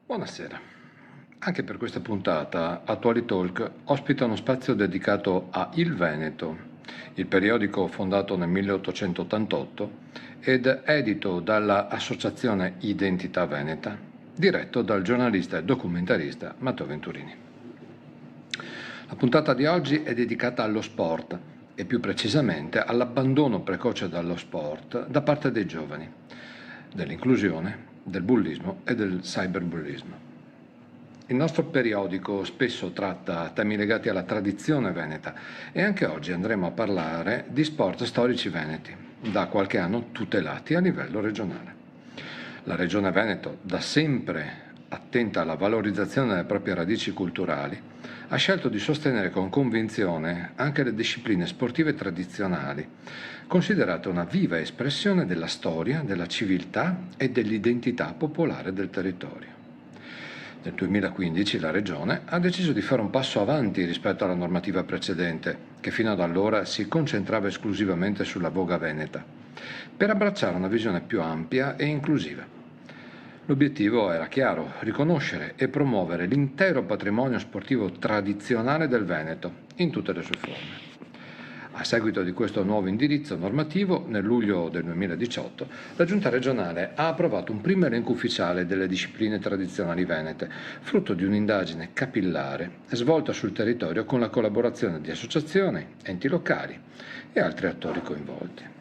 Buonasera. Anche per questa puntata Attuali Talk ospita uno spazio dedicato a Il Veneto, il periodico fondato nel 1888 ed edito dalla Associazione Identità Veneta, diretto dal giornalista e documentarista Matteo Venturini. La puntata di oggi è dedicata allo sport e più precisamente all'abbandono precoce dallo sport da parte dei giovani, dell'inclusione, del bullismo e del cyberbullismo. Il nostro periodico spesso tratta temi legati alla tradizione veneta e anche oggi andremo a parlare di sport storici veneti, da qualche anno tutelati a livello regionale. La Regione Veneto, da sempre attenta alla valorizzazione delle proprie radici culturali, ha scelto di sostenere con convinzione anche le discipline sportive tradizionali, considerate una viva espressione della storia, della civiltà e dell'identità popolare del territorio. Nel 2015 la Regione ha deciso di fare un passo avanti rispetto alla normativa precedente, che fino ad allora si concentrava esclusivamente sulla voga veneta, per abbracciare una visione più ampia e inclusiva. L'obiettivo era chiaro: riconoscere e promuovere l'intero patrimonio sportivo tradizionale del Veneto, in tutte le sue forme. A seguito di questo nuovo indirizzo normativo, nel luglio del 2018, la Giunta regionale ha approvato un primo elenco ufficiale delle discipline tradizionali venete, frutto di un'indagine capillare svolta sul territorio con la collaborazione di associazioni, enti locali e altri attori coinvolti.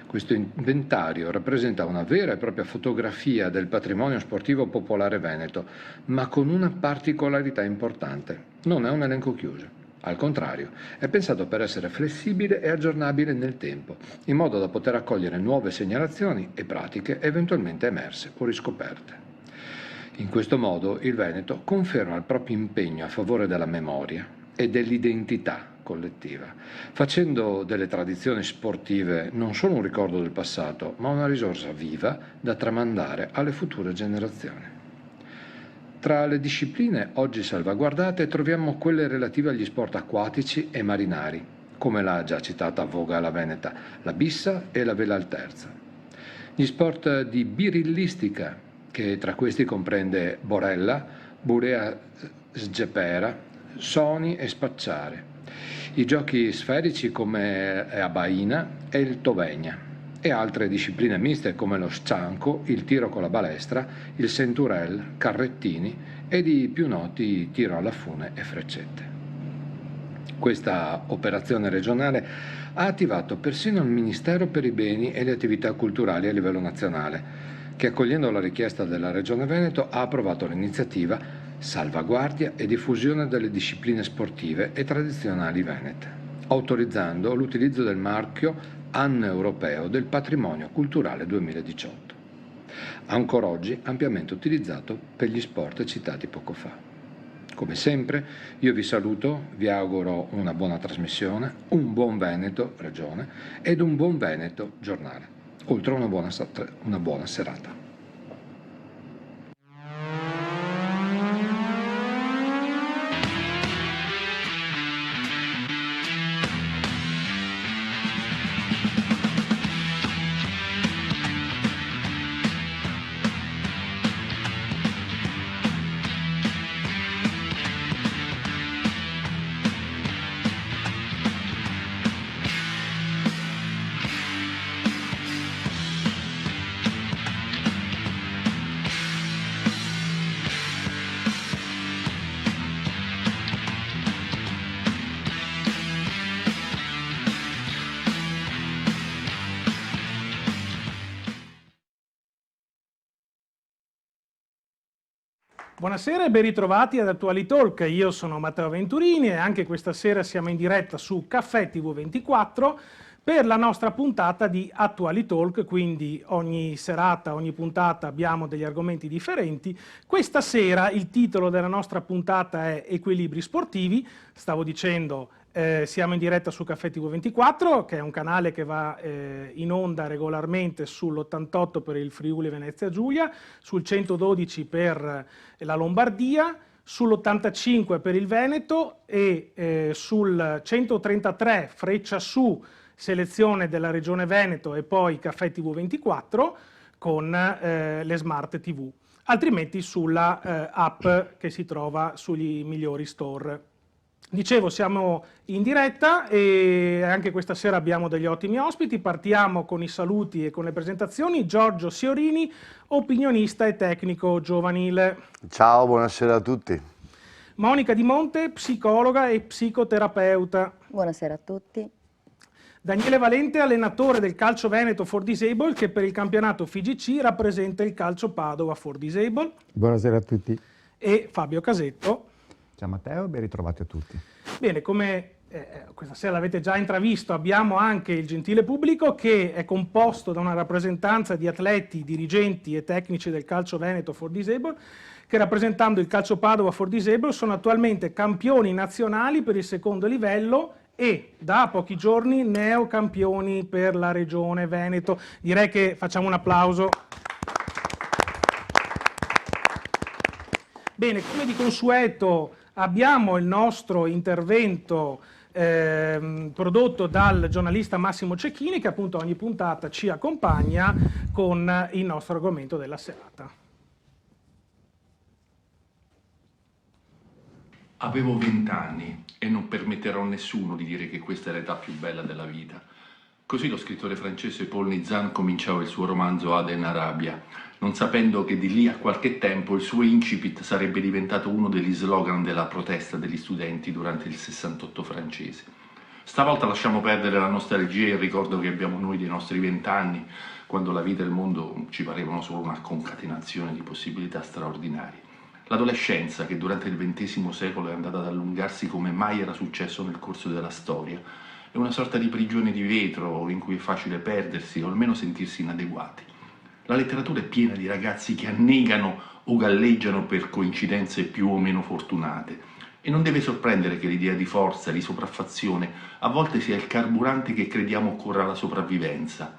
Questo inventario rappresenta una vera e propria fotografia del patrimonio sportivo popolare veneto, ma con una particolarità importante: non è un elenco chiuso. Al contrario, è pensato per essere flessibile e aggiornabile nel tempo, in modo da poter accogliere nuove segnalazioni e pratiche eventualmente emerse o riscoperte. In questo modo il Veneto conferma il proprio impegno a favore della memoria e dell'identità collettiva, facendo delle tradizioni sportive non solo un ricordo del passato, ma una risorsa viva da tramandare alle future generazioni. Tra le discipline oggi salvaguardate troviamo quelle relative agli sport acquatici e marinari, come la già citata voga alla veneta, la bissa e la vela al terza. Gli sport di birillistica, che tra questi comprende borella, burea sgepera, soni e spacciare. I giochi sferici come la baina e il tovegna, e altre discipline miste come lo scianco, il tiro con la balestra, il centurel, carrettini ed i più noti tiro alla fune e freccette. Questa operazione regionale ha attivato persino il Ministero per i beni e le attività culturali a livello nazionale, che, accogliendo la richiesta della Regione Veneto, ha approvato l'iniziativa Salvaguardia e diffusione delle discipline sportive e tradizionali venete, autorizzando l'utilizzo del marchio Anno Europeo del Patrimonio Culturale 2018, ancora oggi ampiamente utilizzato per gli sport citati poco fa. Come sempre, io vi saluto, vi auguro una buona trasmissione, un buon Veneto Regione ed un buon Veneto giornale, oltre a una buona serata. Buonasera e ben ritrovati ad Attuali Talk. Io sono Matteo Venturini e anche questa sera siamo in diretta su Caffè TV24 per la nostra puntata di Attuali Talk, quindi ogni serata, ogni puntata abbiamo degli argomenti differenti. Questa sera il titolo della nostra puntata è Equilibri sportivi, stavo dicendo siamo in diretta su Caffè TV24, che è un canale che va in onda regolarmente sull'88 per il Friuli Venezia Giulia, sul 112 per la Lombardia, sull'85 per il Veneto e sul 133 Freccia Su, selezione della Regione Veneto, e poi Caffè TV24 con le Smart TV. altrimenti sulla app che si trova sugli migliori store. Dicevo, siamo in diretta e anche questa sera abbiamo degli ottimi ospiti. Partiamo con i saluti e con le presentazioni. Giorgio Siorini, opinionista e tecnico giovanile. Ciao, buonasera a tutti. Monica Di Monte, psicologa e psicoterapeuta. Buonasera a tutti. Daniele Valente, allenatore del Calcio Veneto for Disabled, che per il campionato FIGC rappresenta il Calcio Padova for Disabled. Buonasera a tutti. E Fabio Casetto. Ciao Matteo e ben ritrovati a tutti. Bene, come questa sera l'avete già intravisto, abbiamo anche il gentile pubblico che è composto da una rappresentanza di atleti, dirigenti e tecnici del Calcio Veneto for Disabled, che rappresentando il Calcio Padova for Disabled sono attualmente campioni nazionali per il secondo livello e da pochi giorni neocampioni per la regione Veneto. Direi che facciamo un applauso. Bene, come di consueto abbiamo il nostro intervento prodotto dal giornalista Massimo Cecchini, che appunto ogni puntata ci accompagna con il nostro argomento della serata. Avevo 20 anni e non permetterò a nessuno di dire che questa è l'età più bella della vita. Così lo scrittore francese Paul Nizan cominciava il suo romanzo Aden Arabia, non sapendo che di lì a qualche tempo il suo incipit sarebbe diventato uno degli slogan della protesta degli studenti durante il 68 francese. Stavolta lasciamo perdere la nostalgia e il ricordo che abbiamo noi dei nostri 20 anni, quando la vita e il mondo ci parevano solo una concatenazione di possibilità straordinarie. L'adolescenza, che durante il XX secolo è andata ad allungarsi come mai era successo nel corso della storia, è una sorta di prigione di vetro in cui è facile perdersi o almeno sentirsi inadeguati. La letteratura è piena di ragazzi che annegano o galleggiano per coincidenze più o meno fortunate e non deve sorprendere che l'idea di forza, di sopraffazione, a volte sia il carburante che crediamo occorra alla sopravvivenza.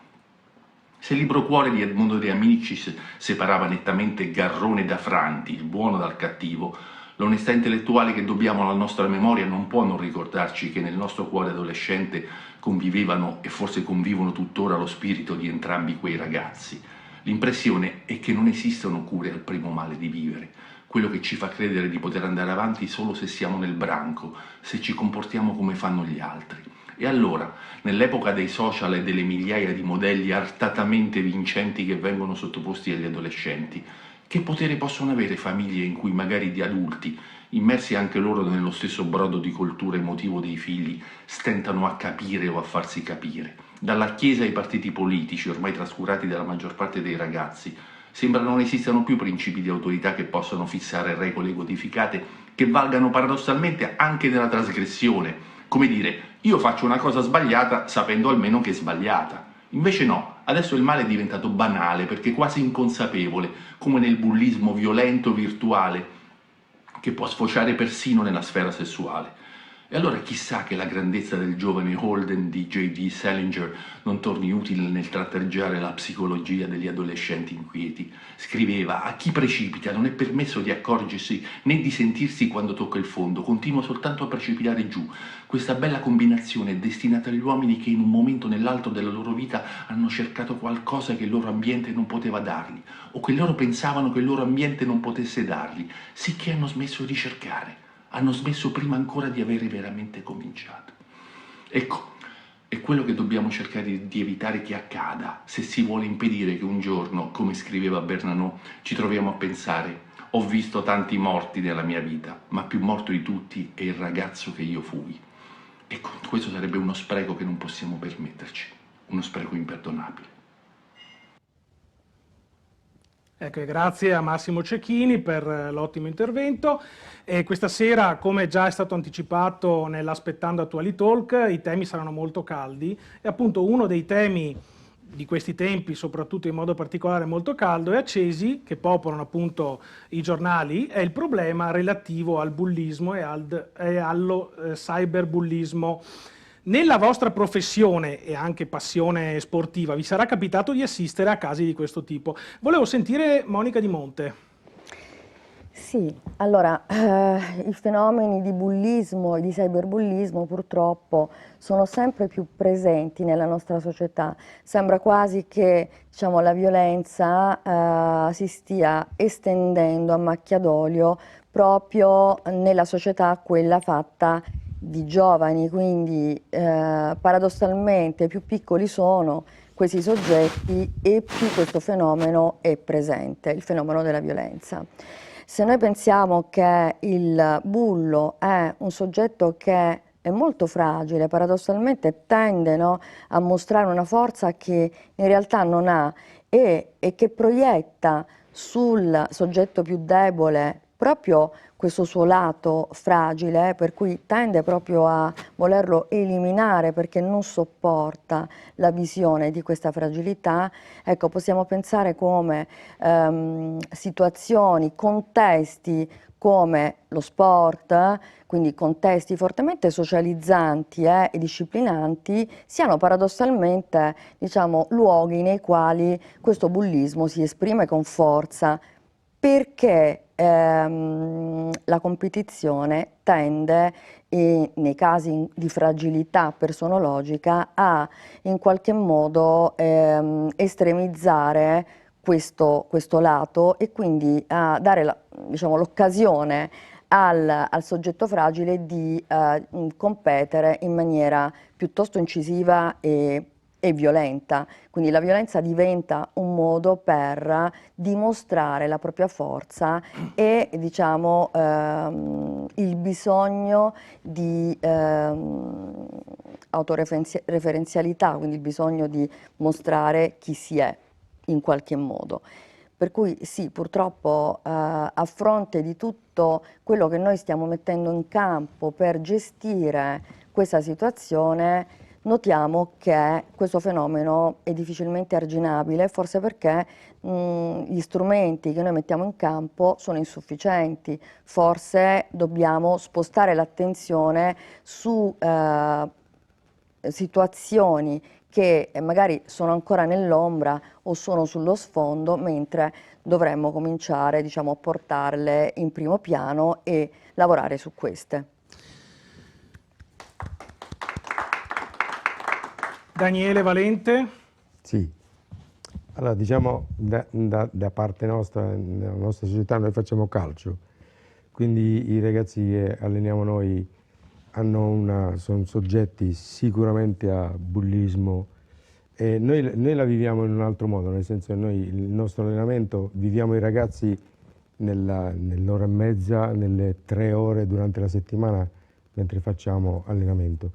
Se il libro cuore di Edmondo De Amicis separava nettamente Garrone da Franti, il buono dal cattivo, l'onestà intellettuale che dobbiamo alla nostra memoria non può non ricordarci che nel nostro cuore adolescente convivevano e forse convivono tuttora lo spirito di entrambi quei ragazzi. L'impressione è che non esistono cure al primo male di vivere, quello che ci fa credere di poter andare avanti solo se siamo nel branco, se ci comportiamo come fanno gli altri. E allora, nell'epoca dei social e delle migliaia di modelli artatamente vincenti che vengono sottoposti agli adolescenti, che potere possono avere famiglie in cui magari di adulti, immersi anche loro nello stesso brodo di coltura emotivo dei figli, stentano a capire o a farsi capire? Dalla Chiesa ai partiti politici, ormai trascurati dalla maggior parte dei ragazzi, sembra non esistano più principi di autorità che possano fissare regole codificate che valgano paradossalmente anche nella trasgressione. Come dire, io faccio una cosa sbagliata sapendo almeno che è sbagliata. Invece no, adesso il male è diventato banale perché quasi inconsapevole, come nel bullismo violento virtuale che può sfociare persino nella sfera sessuale. E allora chissà che la grandezza del giovane Holden di J.D. Salinger non torni utile nel tratteggiare la psicologia degli adolescenti inquieti. Scriveva: a chi precipita non è permesso di accorgersi né di sentirsi quando tocca il fondo, continua soltanto a precipitare giù. Questa bella combinazione è destinata agli uomini che in un momento o nell'altro della loro vita hanno cercato qualcosa che il loro ambiente non poteva dargli, o che loro pensavano che il loro ambiente non potesse dargli, sicché hanno smesso di cercare. Hanno smesso prima ancora di avere veramente cominciato. Ecco, è quello che dobbiamo cercare di evitare che accada, se si vuole impedire che un giorno, come scriveva Bernanos, ci troviamo a pensare: ho visto tanti morti nella mia vita, ma più morto di tutti è il ragazzo che io fui. Ecco, questo sarebbe uno spreco che non possiamo permetterci, uno spreco imperdonabile. Ecco, grazie a Massimo Cecchini per l'ottimo intervento. E questa sera, come già è stato anticipato nell'Aspettando Attuali Talk, i temi saranno molto caldi e appunto uno dei temi di questi tempi, soprattutto in modo particolare molto caldo e accesi, che popolano appunto i giornali, è il problema relativo al bullismo e allo cyberbullismo. Nella vostra professione e anche passione sportiva vi sarà capitato di assistere a casi di questo tipo. Volevo sentire Monica Di Monte. Sì, allora i fenomeni di bullismo e di cyberbullismo purtroppo sono sempre più presenti nella nostra società. Sembra quasi che, diciamo, la violenza si stia estendendo a macchia d'olio proprio nella società, quella fatta di giovani, quindi paradossalmente più piccoli sono questi soggetti e più questo fenomeno è presente, il fenomeno della violenza. Se noi pensiamo che il bullo è un soggetto che è molto fragile, paradossalmente tende, no, a mostrare una forza che in realtà non ha e che proietta sul soggetto più debole proprio questo suo lato fragile, per cui tende proprio a volerlo eliminare perché non sopporta la visione di questa fragilità. Ecco, possiamo pensare come situazioni, contesti come lo sport, quindi contesti fortemente socializzanti e disciplinanti, siano paradossalmente, diciamo, luoghi nei quali questo bullismo si esprime con forza, perché la competizione tende, nei casi di fragilità personologica, a in qualche modo estremizzare questo lato e quindi a dare diciamo, l'occasione al soggetto fragile di competere in maniera piuttosto incisiva e violenta. Quindi la violenza diventa un modo per dimostrare la propria forza e, diciamo, il bisogno di autoreferenzialità, quindi il bisogno di mostrare chi si è in qualche modo. Per cui sì, purtroppo a fronte di tutto quello che noi stiamo mettendo in campo per gestire questa situazione, notiamo che questo fenomeno è difficilmente arginabile, forse perché gli strumenti che noi mettiamo in campo sono insufficienti, forse dobbiamo spostare l'attenzione su situazioni che magari sono ancora nell'ombra o sono sullo sfondo, mentre dovremmo cominciare, diciamo, a portarle in primo piano e lavorare su queste. Daniele Valente? Sì, allora diciamo da parte nostra, nella nostra società noi facciamo calcio, quindi i ragazzi che alleniamo noi sono soggetti sicuramente a bullismo e noi la viviamo in un altro modo, nel senso che noi il nostro allenamento viviamo i ragazzi nell'ora e mezza, nelle 3 ore durante la settimana mentre facciamo allenamento.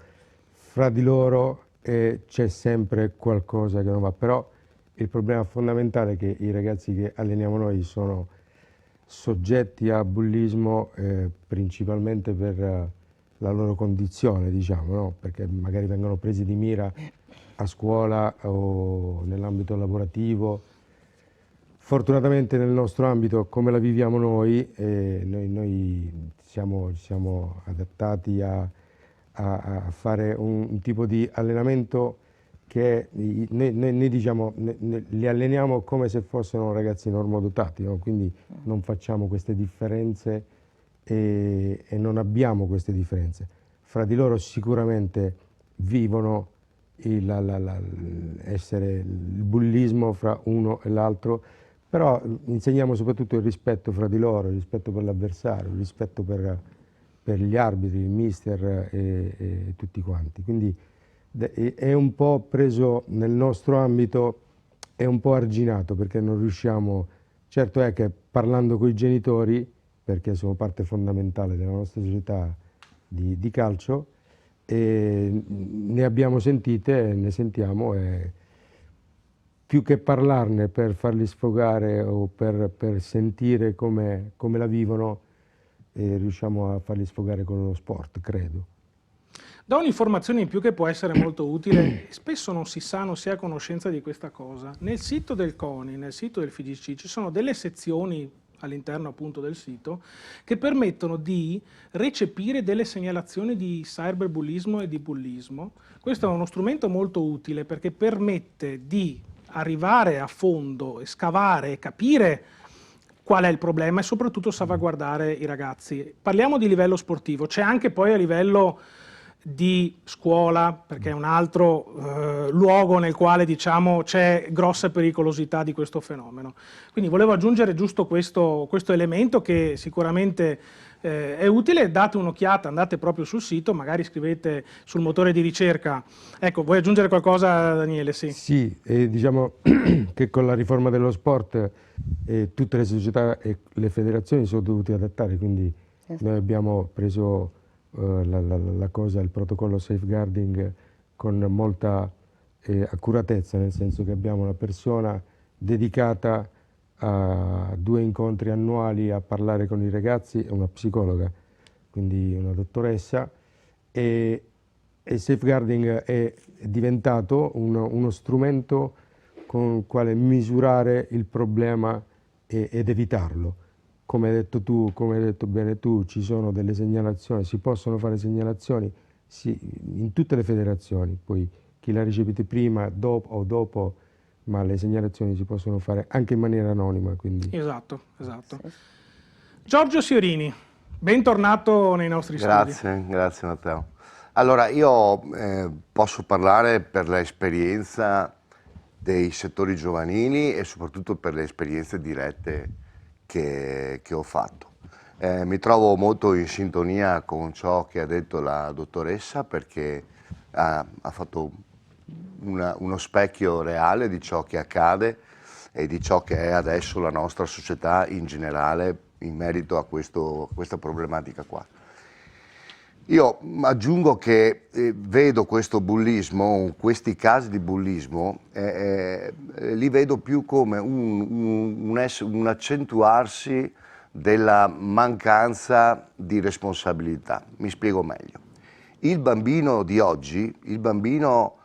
Fra di loro c'è sempre qualcosa che non va, però il problema fondamentale è che i ragazzi che alleniamo noi sono soggetti a bullismo principalmente per la loro condizione, diciamo, no? Perché magari vengono presi di mira a scuola o nell'ambito lavorativo. Fortunatamente nel nostro ambito, come la viviamo noi, noi siamo adattati a fare un tipo di allenamento che noi diciamo, li alleniamo come se fossero ragazzi normodotati, no? Quindi non facciamo queste differenze e non abbiamo queste differenze. Fra di loro sicuramente vivono il bullismo fra uno e l'altro, però insegniamo soprattutto il rispetto fra di loro, il rispetto per l'avversario, il rispetto per gli arbitri, il mister e tutti quanti. Quindi è un po' preso nel nostro ambito, è un po' arginato perché non riusciamo, certo è che parlando con i genitori, perché sono parte fondamentale della nostra società di calcio, e ne abbiamo sentite, ne sentiamo, e più che parlarne per farli sfogare o per sentire come la vivono, riusciamo a farli sfogare con lo sport, credo. Do un'informazione in più che può essere molto utile, spesso non si sa, non si è a conoscenza di questa cosa. Nel sito del CONI, nel sito del FIGC, ci sono delle sezioni all'interno appunto del sito che permettono di recepire delle segnalazioni di cyberbullismo e di bullismo. Questo è uno strumento molto utile perché permette di arrivare a fondo e scavare e capire qual è il problema e soprattutto salvaguardare i ragazzi. Parliamo di livello sportivo, c'è anche poi a livello di scuola, perché è un altro luogo nel quale diciamo c'è grossa pericolosità di questo fenomeno. Quindi volevo aggiungere giusto questo elemento che sicuramente è utile. Date un'occhiata, andate proprio sul sito, magari scrivete sul motore di ricerca. Ecco, vuoi aggiungere qualcosa, Daniele? Sì. Sì, diciamo che con la riforma dello sport tutte le società e le federazioni sono dovute adattare, quindi noi abbiamo preso il protocollo safeguarding con molta accuratezza, nel senso che abbiamo una persona dedicata a 2 incontri annuali a parlare con i ragazzi, una psicologa, quindi una dottoressa, e il safeguarding è diventato uno strumento con il quale misurare il problema ed evitarlo. Come hai detto tu, come hai detto bene tu, ci sono delle segnalazioni, si possono fare segnalazioni in tutte le federazioni, poi chi l'ha ricevuto prima, dopo, ma le segnalazioni si possono fare anche in maniera anonima. Quindi. Esatto. Giorgio Siorini, bentornato nei nostri studi. Grazie Matteo. Allora, io posso parlare per l'esperienza dei settori giovanili e soprattutto per le esperienze dirette che ho fatto. Mi trovo molto in sintonia con ciò che ha detto la dottoressa, perché ha fatto uno specchio reale di ciò che accade e di ciò che è adesso la nostra società in generale in merito a questa problematica qua. Io aggiungo che vedo questo bullismo, questi casi di bullismo, li vedo più come un accentuarsi della mancanza di responsabilità. Mi spiego meglio. Il bambino di oggi, il bambino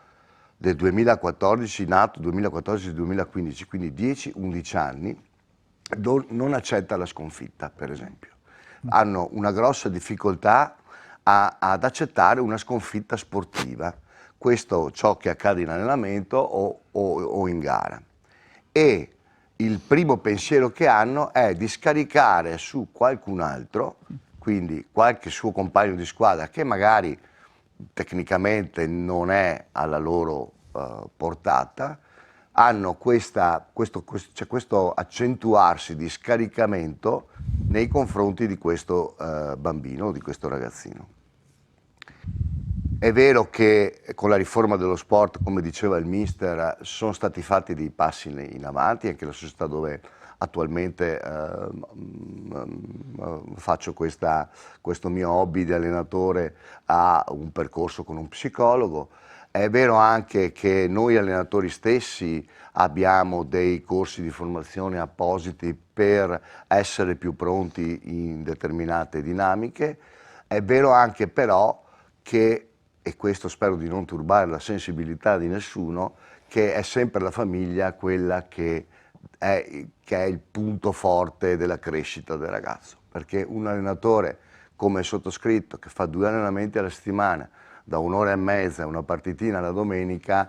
del 2014, nato 2014-2015, quindi 10-11 anni, non accetta la sconfitta, per esempio. Hanno una grossa difficoltà ad accettare una sconfitta sportiva. Questo ciò che accade in allenamento o in gara. E il primo pensiero che hanno è di scaricare su qualcun altro, quindi qualche suo compagno di squadra che magari tecnicamente non è alla loro portata, hanno questo accentuarsi di scaricamento nei confronti di questo bambino o di questo ragazzino. È vero che con la riforma dello sport, come diceva il mister, sono stati fatti dei passi in avanti, anche la società dove attualmente faccio questo mio hobby di allenatore ha un percorso con un psicologo. È vero anche che noi allenatori stessi abbiamo dei corsi di formazione appositi per essere più pronti in determinate dinamiche. È vero anche però che, e questo spero di non turbare la sensibilità di nessuno, che è sempre la famiglia quella che è il punto forte della crescita del ragazzo. Perché un allenatore come il sottoscritto, che fa 2 allenamenti alla settimana, da 1 ora e mezza, una partitina la domenica,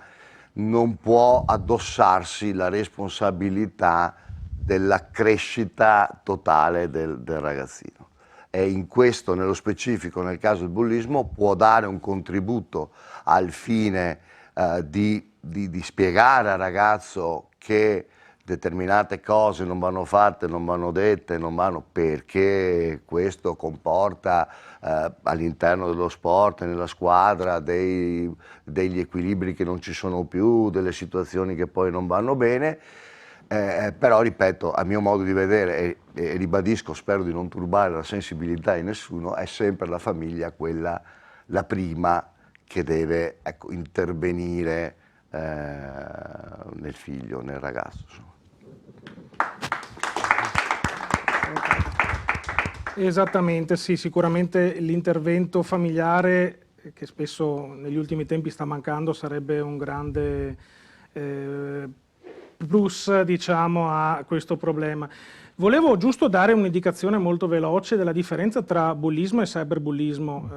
non può addossarsi la responsabilità della crescita totale del ragazzino. E in questo, nello specifico, nel caso del bullismo, può dare un contributo al fine di spiegare al ragazzo che determinate cose non vanno fatte, non vanno dette, non vanno, perché questo comporta all'interno dello sport, nella squadra, degli equilibri che non ci sono più, delle situazioni che poi non vanno bene, però ripeto, a mio modo di vedere, e ribadisco, spero di non turbare la sensibilità di nessuno, è sempre la famiglia quella, la prima, che deve intervenire nel figlio, nel ragazzo. Esattamente, sì, sicuramente l'intervento familiare, che spesso negli ultimi tempi sta mancando, sarebbe un grande plus, diciamo, a questo problema. Volevo giusto dare un'indicazione molto veloce della differenza tra bullismo e cyberbullismo.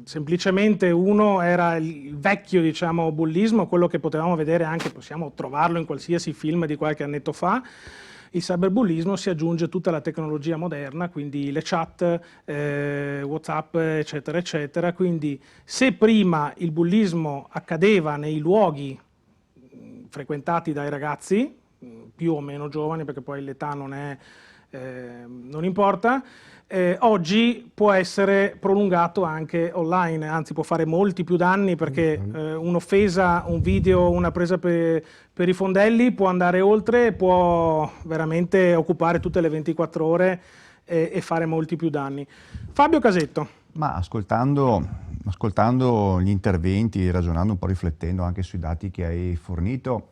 Semplicemente uno era il vecchio, diciamo, bullismo, quello che potevamo vedere anche, possiamo trovarlo in qualsiasi film di qualche annetto fa. il cyberbullismo si aggiunge tutta la tecnologia moderna, quindi le chat, WhatsApp, eccetera, eccetera. Quindi se prima il bullismo accadeva nei luoghi frequentati dai ragazzi, più o meno giovani, perché poi l'età non importa, oggi può essere prolungato anche online, anzi può fare molti più danni, perché un'offesa, un video, una presa per i fondelli può andare oltre, può veramente occupare tutte le 24 ore e fare molti più danni. Fabio Casetto. Ma ascoltando gli interventi, ragionando un po', riflettendo anche sui dati che hai fornito,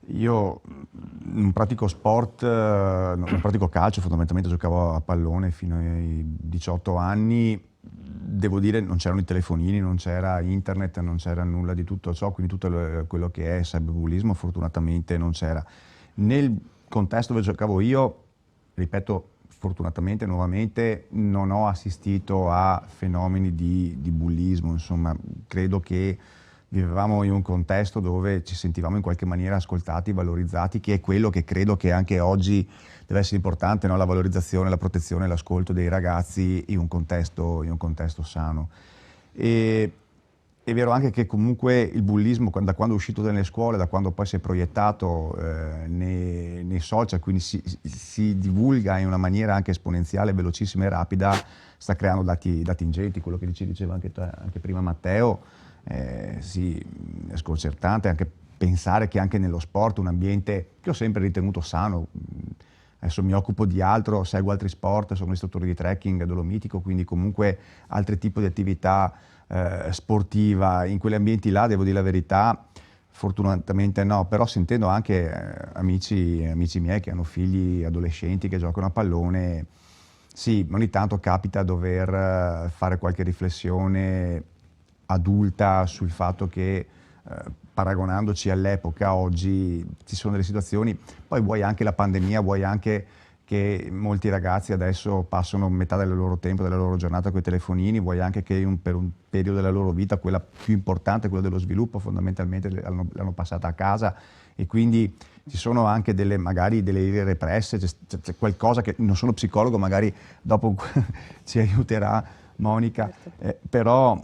io non pratico sport, non pratico calcio, fondamentalmente giocavo a pallone fino ai 18 anni, devo dire non c'erano i telefonini, non c'era internet, non c'era nulla di tutto ciò, quindi tutto quello che è cyberbullismo fortunatamente non c'era. Nel contesto dove giocavo io, ripeto, fortunatamente nuovamente non ho assistito a fenomeni di bullismo, insomma credo che vivevamo in un contesto dove ci sentivamo in qualche maniera ascoltati, valorizzati, che è quello che credo che anche oggi deve essere importante, no? La valorizzazione, la protezione, l'ascolto dei ragazzi in un contesto sano. E è vero anche che comunque il bullismo, da quando è uscito dalle scuole, da quando poi si è proiettato nei social, quindi si divulga in una maniera anche esponenziale, velocissima e rapida, sta creando dati ingenti, quello che diceva anche prima Matteo. Sì, è sconcertante anche pensare che anche nello sport, un ambiente che ho sempre ritenuto sano, adesso mi occupo di altro, seguo altri sport, sono istruttore di trekking dolomitico, quindi comunque altri tipi di attività sportiva, in quegli ambienti là, devo dire la verità, fortunatamente no, però sentendo anche amici miei che hanno figli adolescenti che giocano a pallone, sì, ogni tanto capita dover fare qualche riflessione adulta sul fatto che paragonandoci all'epoca oggi ci sono delle situazioni, poi vuoi anche la pandemia, vuoi anche che molti ragazzi adesso passano metà del loro tempo, della loro giornata con i telefonini, vuoi anche che per un periodo della loro vita, quella più importante, quella dello sviluppo, fondamentalmente l'hanno passata a casa, e quindi ci sono anche magari delle ire represse, c'è qualcosa che, non sono psicologo, magari dopo ci aiuterà Monica, però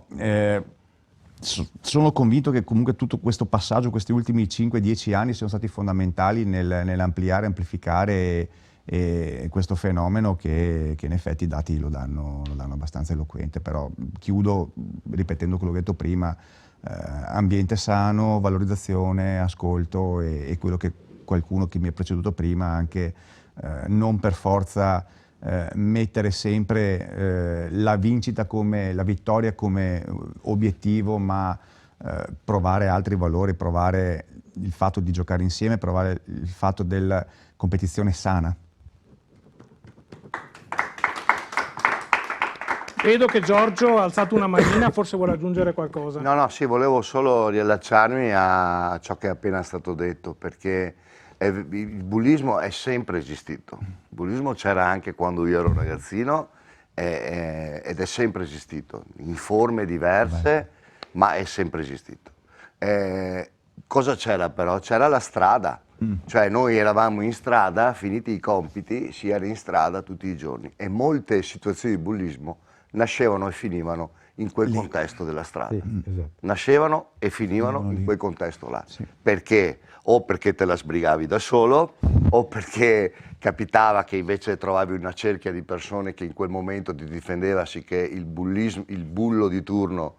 sono convinto che comunque tutto questo passaggio, questi ultimi 5-10 anni siano stati fondamentali nell'ampliare, amplificare questo fenomeno che in effetti i dati lo danno abbastanza eloquente. Però chiudo ripetendo quello che ho detto prima, ambiente sano, valorizzazione, ascolto e quello che qualcuno che mi ha preceduto prima anche, non per forza mettere sempre la vittoria come obiettivo, ma provare altri valori, provare il fatto di giocare insieme, provare il fatto della competizione sana. Vedo che Giorgio ha alzato una manina, forse vuole aggiungere qualcosa. No, sì, volevo solo riallacciarmi a ciò che è appena stato detto, perché il bullismo è sempre esistito. Il bullismo c'era anche quando io ero ragazzino ed è sempre esistito, in forme diverse, ma è sempre esistito. Cosa c'era però? C'era la strada, cioè noi eravamo in strada, finiti i compiti, si era in strada tutti i giorni, e molte situazioni di bullismo nascevano e finivano in quel contesto della strada. Sì, esatto. Nascevano e finivano in quel contesto là. Sì. Perché? O perché te la sbrigavi da solo, o perché capitava che invece trovavi una cerchia di persone che in quel momento ti difendeva, sicché il bullo di turno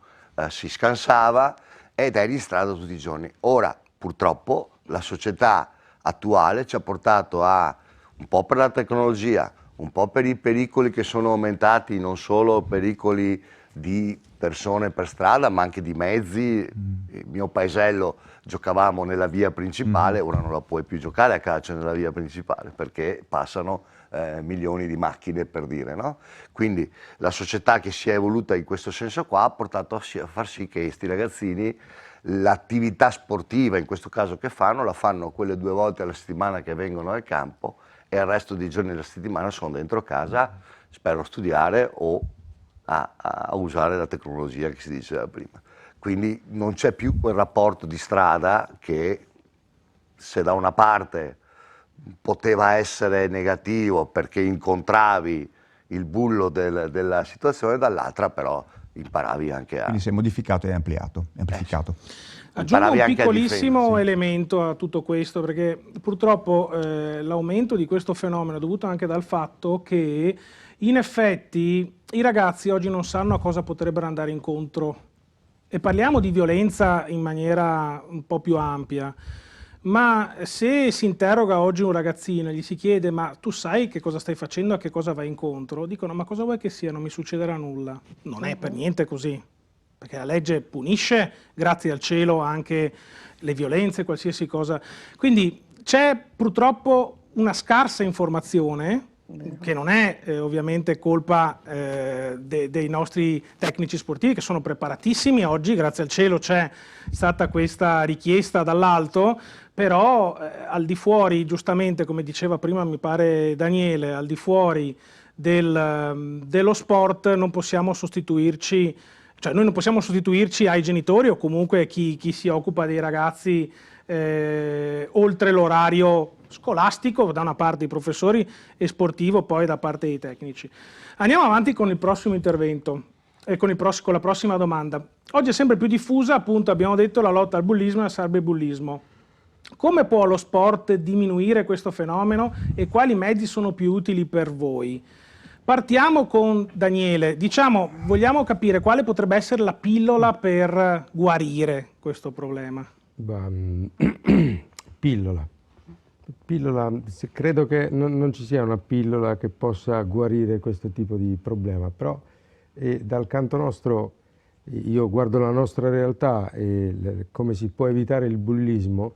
si scansava, ed eri in strada tutti i giorni. Ora, purtroppo, la società attuale ci ha portato a, un po' per la tecnologia, un po' per i pericoli che sono aumentati, non solo pericoli di persone per strada, ma anche di mezzi. Il mio paesello giocavamo nella via principale, ora non la puoi più giocare a calcio nella via principale perché passano milioni di macchine, per dire, no? Quindi la società che si è evoluta in questo senso qua ha portato a far sì che questi ragazzini l'attività sportiva, in questo caso che fanno, la fanno quelle 2 volte alla settimana che vengono al campo, e il resto dei giorni della settimana sono dentro casa, spero studiare o a usare la tecnologia che si diceva prima. Quindi non c'è più quel rapporto di strada che, se da una parte poteva essere negativo perché incontravi il bullo della situazione, dall'altra però imparavi anche a... Quindi si è modificato e ampliato, amplificato. Aggiungo imparavi un anche a piccolissimo difendersi. elemento a tutto questo, perché purtroppo l'aumento di questo fenomeno è dovuto anche dal fatto che in effetti i ragazzi oggi non sanno a cosa potrebbero andare incontro. E parliamo di violenza in maniera un po' più ampia. Ma se si interroga oggi un ragazzino e gli si chiede ma tu sai che cosa stai facendo, a che cosa vai incontro? Dicono ma cosa vuoi che sia, non mi succederà nulla. Non è per niente così, perché la legge punisce, grazie al cielo, anche le violenze, qualsiasi cosa. Quindi c'è purtroppo una scarsa informazione, che non è ovviamente colpa dei nostri tecnici sportivi, che sono preparatissimi oggi, grazie al cielo c'è stata questa richiesta dall'alto, però al di fuori, giustamente come diceva prima mi pare Daniele, al di fuori dello sport non possiamo sostituirci, cioè noi non possiamo sostituirci ai genitori o comunque chi si occupa dei ragazzi oltre l'orario scolastico da una parte i professori e sportivo poi da parte dei tecnici. Andiamo avanti con il prossimo intervento e con la prossima domanda. Oggi è sempre più diffusa, appunto abbiamo detto, la lotta al bullismo e al cyberbullismo. Come può lo sport diminuire questo fenomeno e quali mezzi sono più utili per voi? Partiamo con Daniele, diciamo, vogliamo capire quale potrebbe essere la pillola per guarire questo problema. Pillola. Credo che non ci sia una pillola che possa guarire questo tipo di problema, però dal canto nostro io guardo la nostra realtà e come si può evitare il bullismo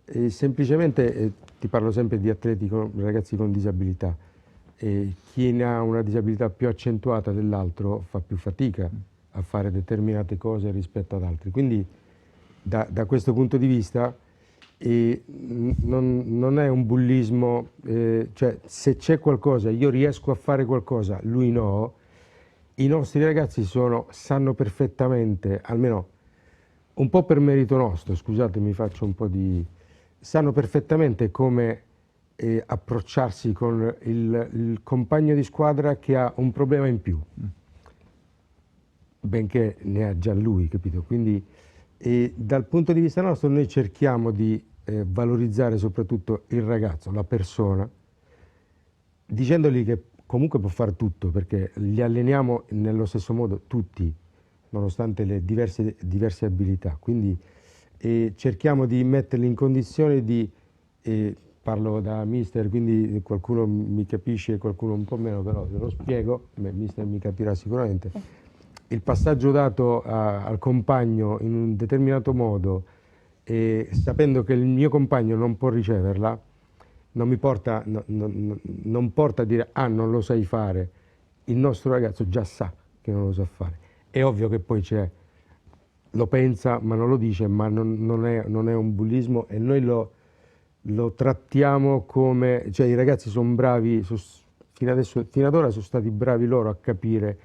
e semplicemente, ti parlo sempre di atleti, ragazzi con disabilità, chi ha una disabilità più accentuata dell'altro fa più fatica a fare determinate cose rispetto ad altri, quindi da questo punto di vista non è un bullismo, cioè se c'è qualcosa, io riesco a fare qualcosa, lui no, i nostri ragazzi sanno perfettamente, almeno un po' per merito nostro, scusatemi, faccio un po' sanno perfettamente come approcciarsi con il compagno di squadra che ha un problema in più, benché ne ha già lui, capito? Quindi dal punto di vista nostro noi cerchiamo di valorizzare soprattutto il ragazzo, la persona, dicendogli che comunque può fare tutto, perché li alleniamo nello stesso modo tutti, nonostante le diverse abilità. Quindi cerchiamo di metterli in condizione di, parlo da mister, quindi qualcuno mi capisce, qualcuno un po' meno, però se lo spiego, mister mi capirà sicuramente. Il passaggio dato al compagno in un determinato modo, sapendo che il mio compagno non può riceverla, non porta a dire ah non lo sai fare, il nostro ragazzo già sa che non lo sa fare. È ovvio che poi lo pensa ma non lo dice, ma non è un bullismo e noi lo trattiamo come, cioè i ragazzi sono bravi, fino ad ora sono stati bravi loro a capire,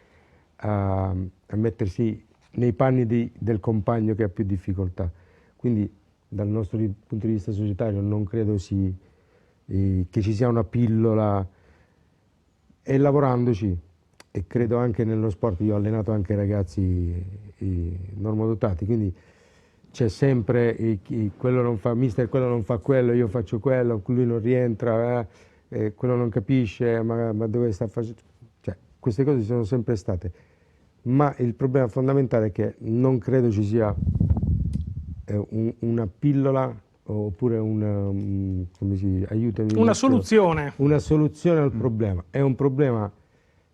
a mettersi nei panni del compagno che ha più difficoltà. Quindi dal nostro punto di vista societario non credo che ci sia una pillola, e lavorandoci, e credo anche nello sport, io ho allenato anche ragazzi normodotati, quindi c'è sempre quello non fa mister, quello non fa quello, io faccio quello, lui non rientra, quello non capisce, ma dove sta facendo, cioè, queste cose ci sono sempre state. Ma il problema fondamentale è che non credo ci sia una pillola oppure aiutami, una soluzione. Una soluzione al problema. È un problema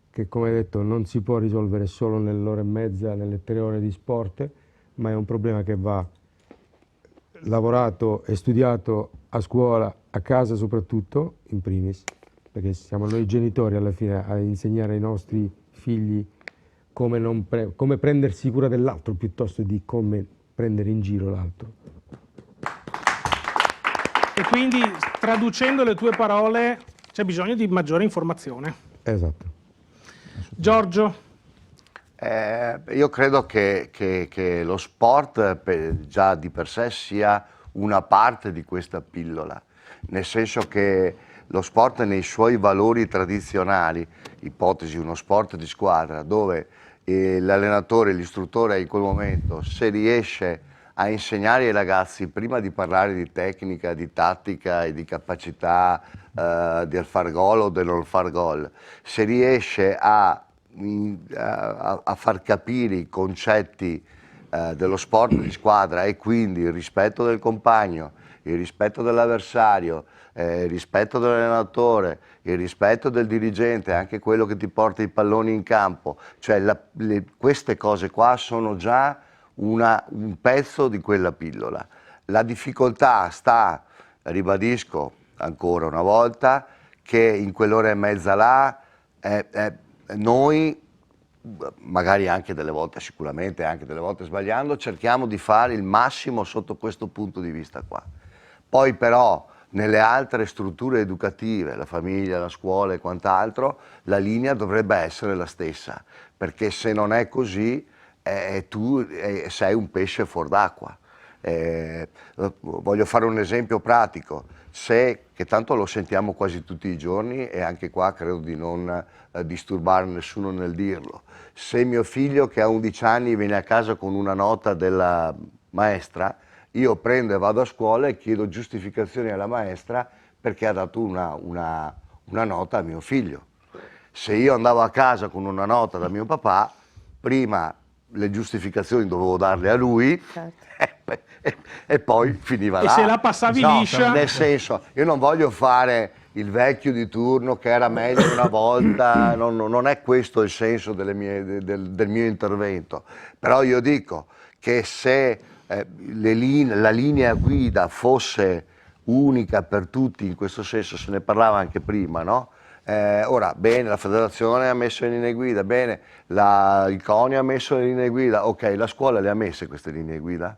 che, come detto, non si può risolvere solo nell'ora e mezza, nelle 3 ore di sport, ma è un problema che va lavorato e studiato a scuola, a casa soprattutto, in primis, perché siamo noi genitori alla fine a insegnare ai nostri figli come prendersi cura dell'altro piuttosto di come prendere in giro l'altro. E quindi, traducendo le tue parole, c'è bisogno di maggiore informazione. Esatto. Giorgio? Io credo che lo sport già di per sé sia una parte di questa pillola. nel senso che lo sport nei suoi valori tradizionali, ipotesi uno sport di squadra, dove l'allenatore, l'istruttore in quel momento, se riesce a insegnare ai ragazzi, prima di parlare di tecnica, di tattica e di capacità del far gol o del non far gol, se riesce a far capire i concetti dello sport di squadra e quindi il rispetto del compagno, il rispetto dell'avversario, il rispetto dell'allenatore, il rispetto del dirigente, anche quello che ti porta i palloni in campo, cioè queste cose qua sono già un pezzo di quella pillola. La difficoltà sta, ribadisco ancora una volta, che in quell'ora e mezza là noi, magari anche delle volte, sicuramente anche delle volte sbagliando, cerchiamo di fare il massimo sotto questo punto di vista qua. Poi però nelle altre strutture educative, la famiglia, la scuola e quant'altro, la linea dovrebbe essere la stessa, perché se non è così tu sei un pesce fuor d'acqua. Voglio fare un esempio pratico, che tanto lo sentiamo quasi tutti i giorni e anche qua credo di non disturbare nessuno nel dirlo. Se mio figlio che ha 11 anni viene a casa con una nota della maestra, io prendo e vado a scuola e chiedo giustificazioni alla maestra perché ha dato una nota a mio figlio. Se io andavo a casa con una nota da mio papà, prima le giustificazioni dovevo darle a lui, certo. e poi finiva là. E se la passavi liscia? Nel senso, io non voglio fare il vecchio di turno che era meglio una volta, non è questo il senso del mio intervento, però io dico che se la linea guida fosse unica per tutti, in questo senso se ne parlava anche prima, no? Ora, bene, la federazione ha messo le linee guida, bene, il CONI ha messo le linee guida, ok, la scuola le ha messe queste linee guida?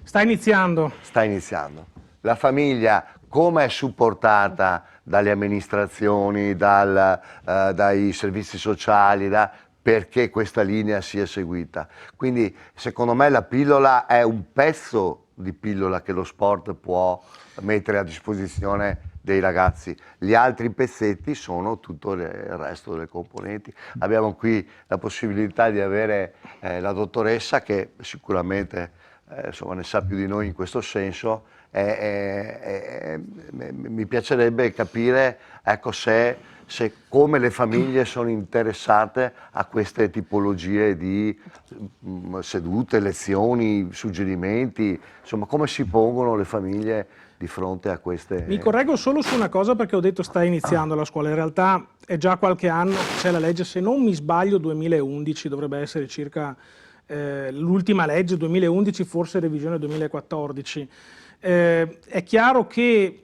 Sta iniziando. Sta iniziando. La famiglia come è supportata dalle amministrazioni, dai servizi sociali, perché questa linea sia seguita? Quindi secondo me la pillola è un pezzo di pillola che lo sport può mettere a disposizione dei ragazzi, gli altri pezzetti sono tutto il resto delle componenti. Abbiamo qui la possibilità di avere la dottoressa che sicuramente insomma, ne sa più di noi in questo senso. Mi piacerebbe capire ecco, se come le famiglie sono interessate a queste tipologie di sedute, lezioni, suggerimenti, insomma come si pongono le famiglie di fronte a queste... Mi correggo solo su una cosa perché ho detto sta iniziando la scuola, in realtà è già qualche anno, c'è la legge, se non mi sbaglio 2011, dovrebbe essere circa l'ultima legge, 2011 forse revisione 2014. È chiaro che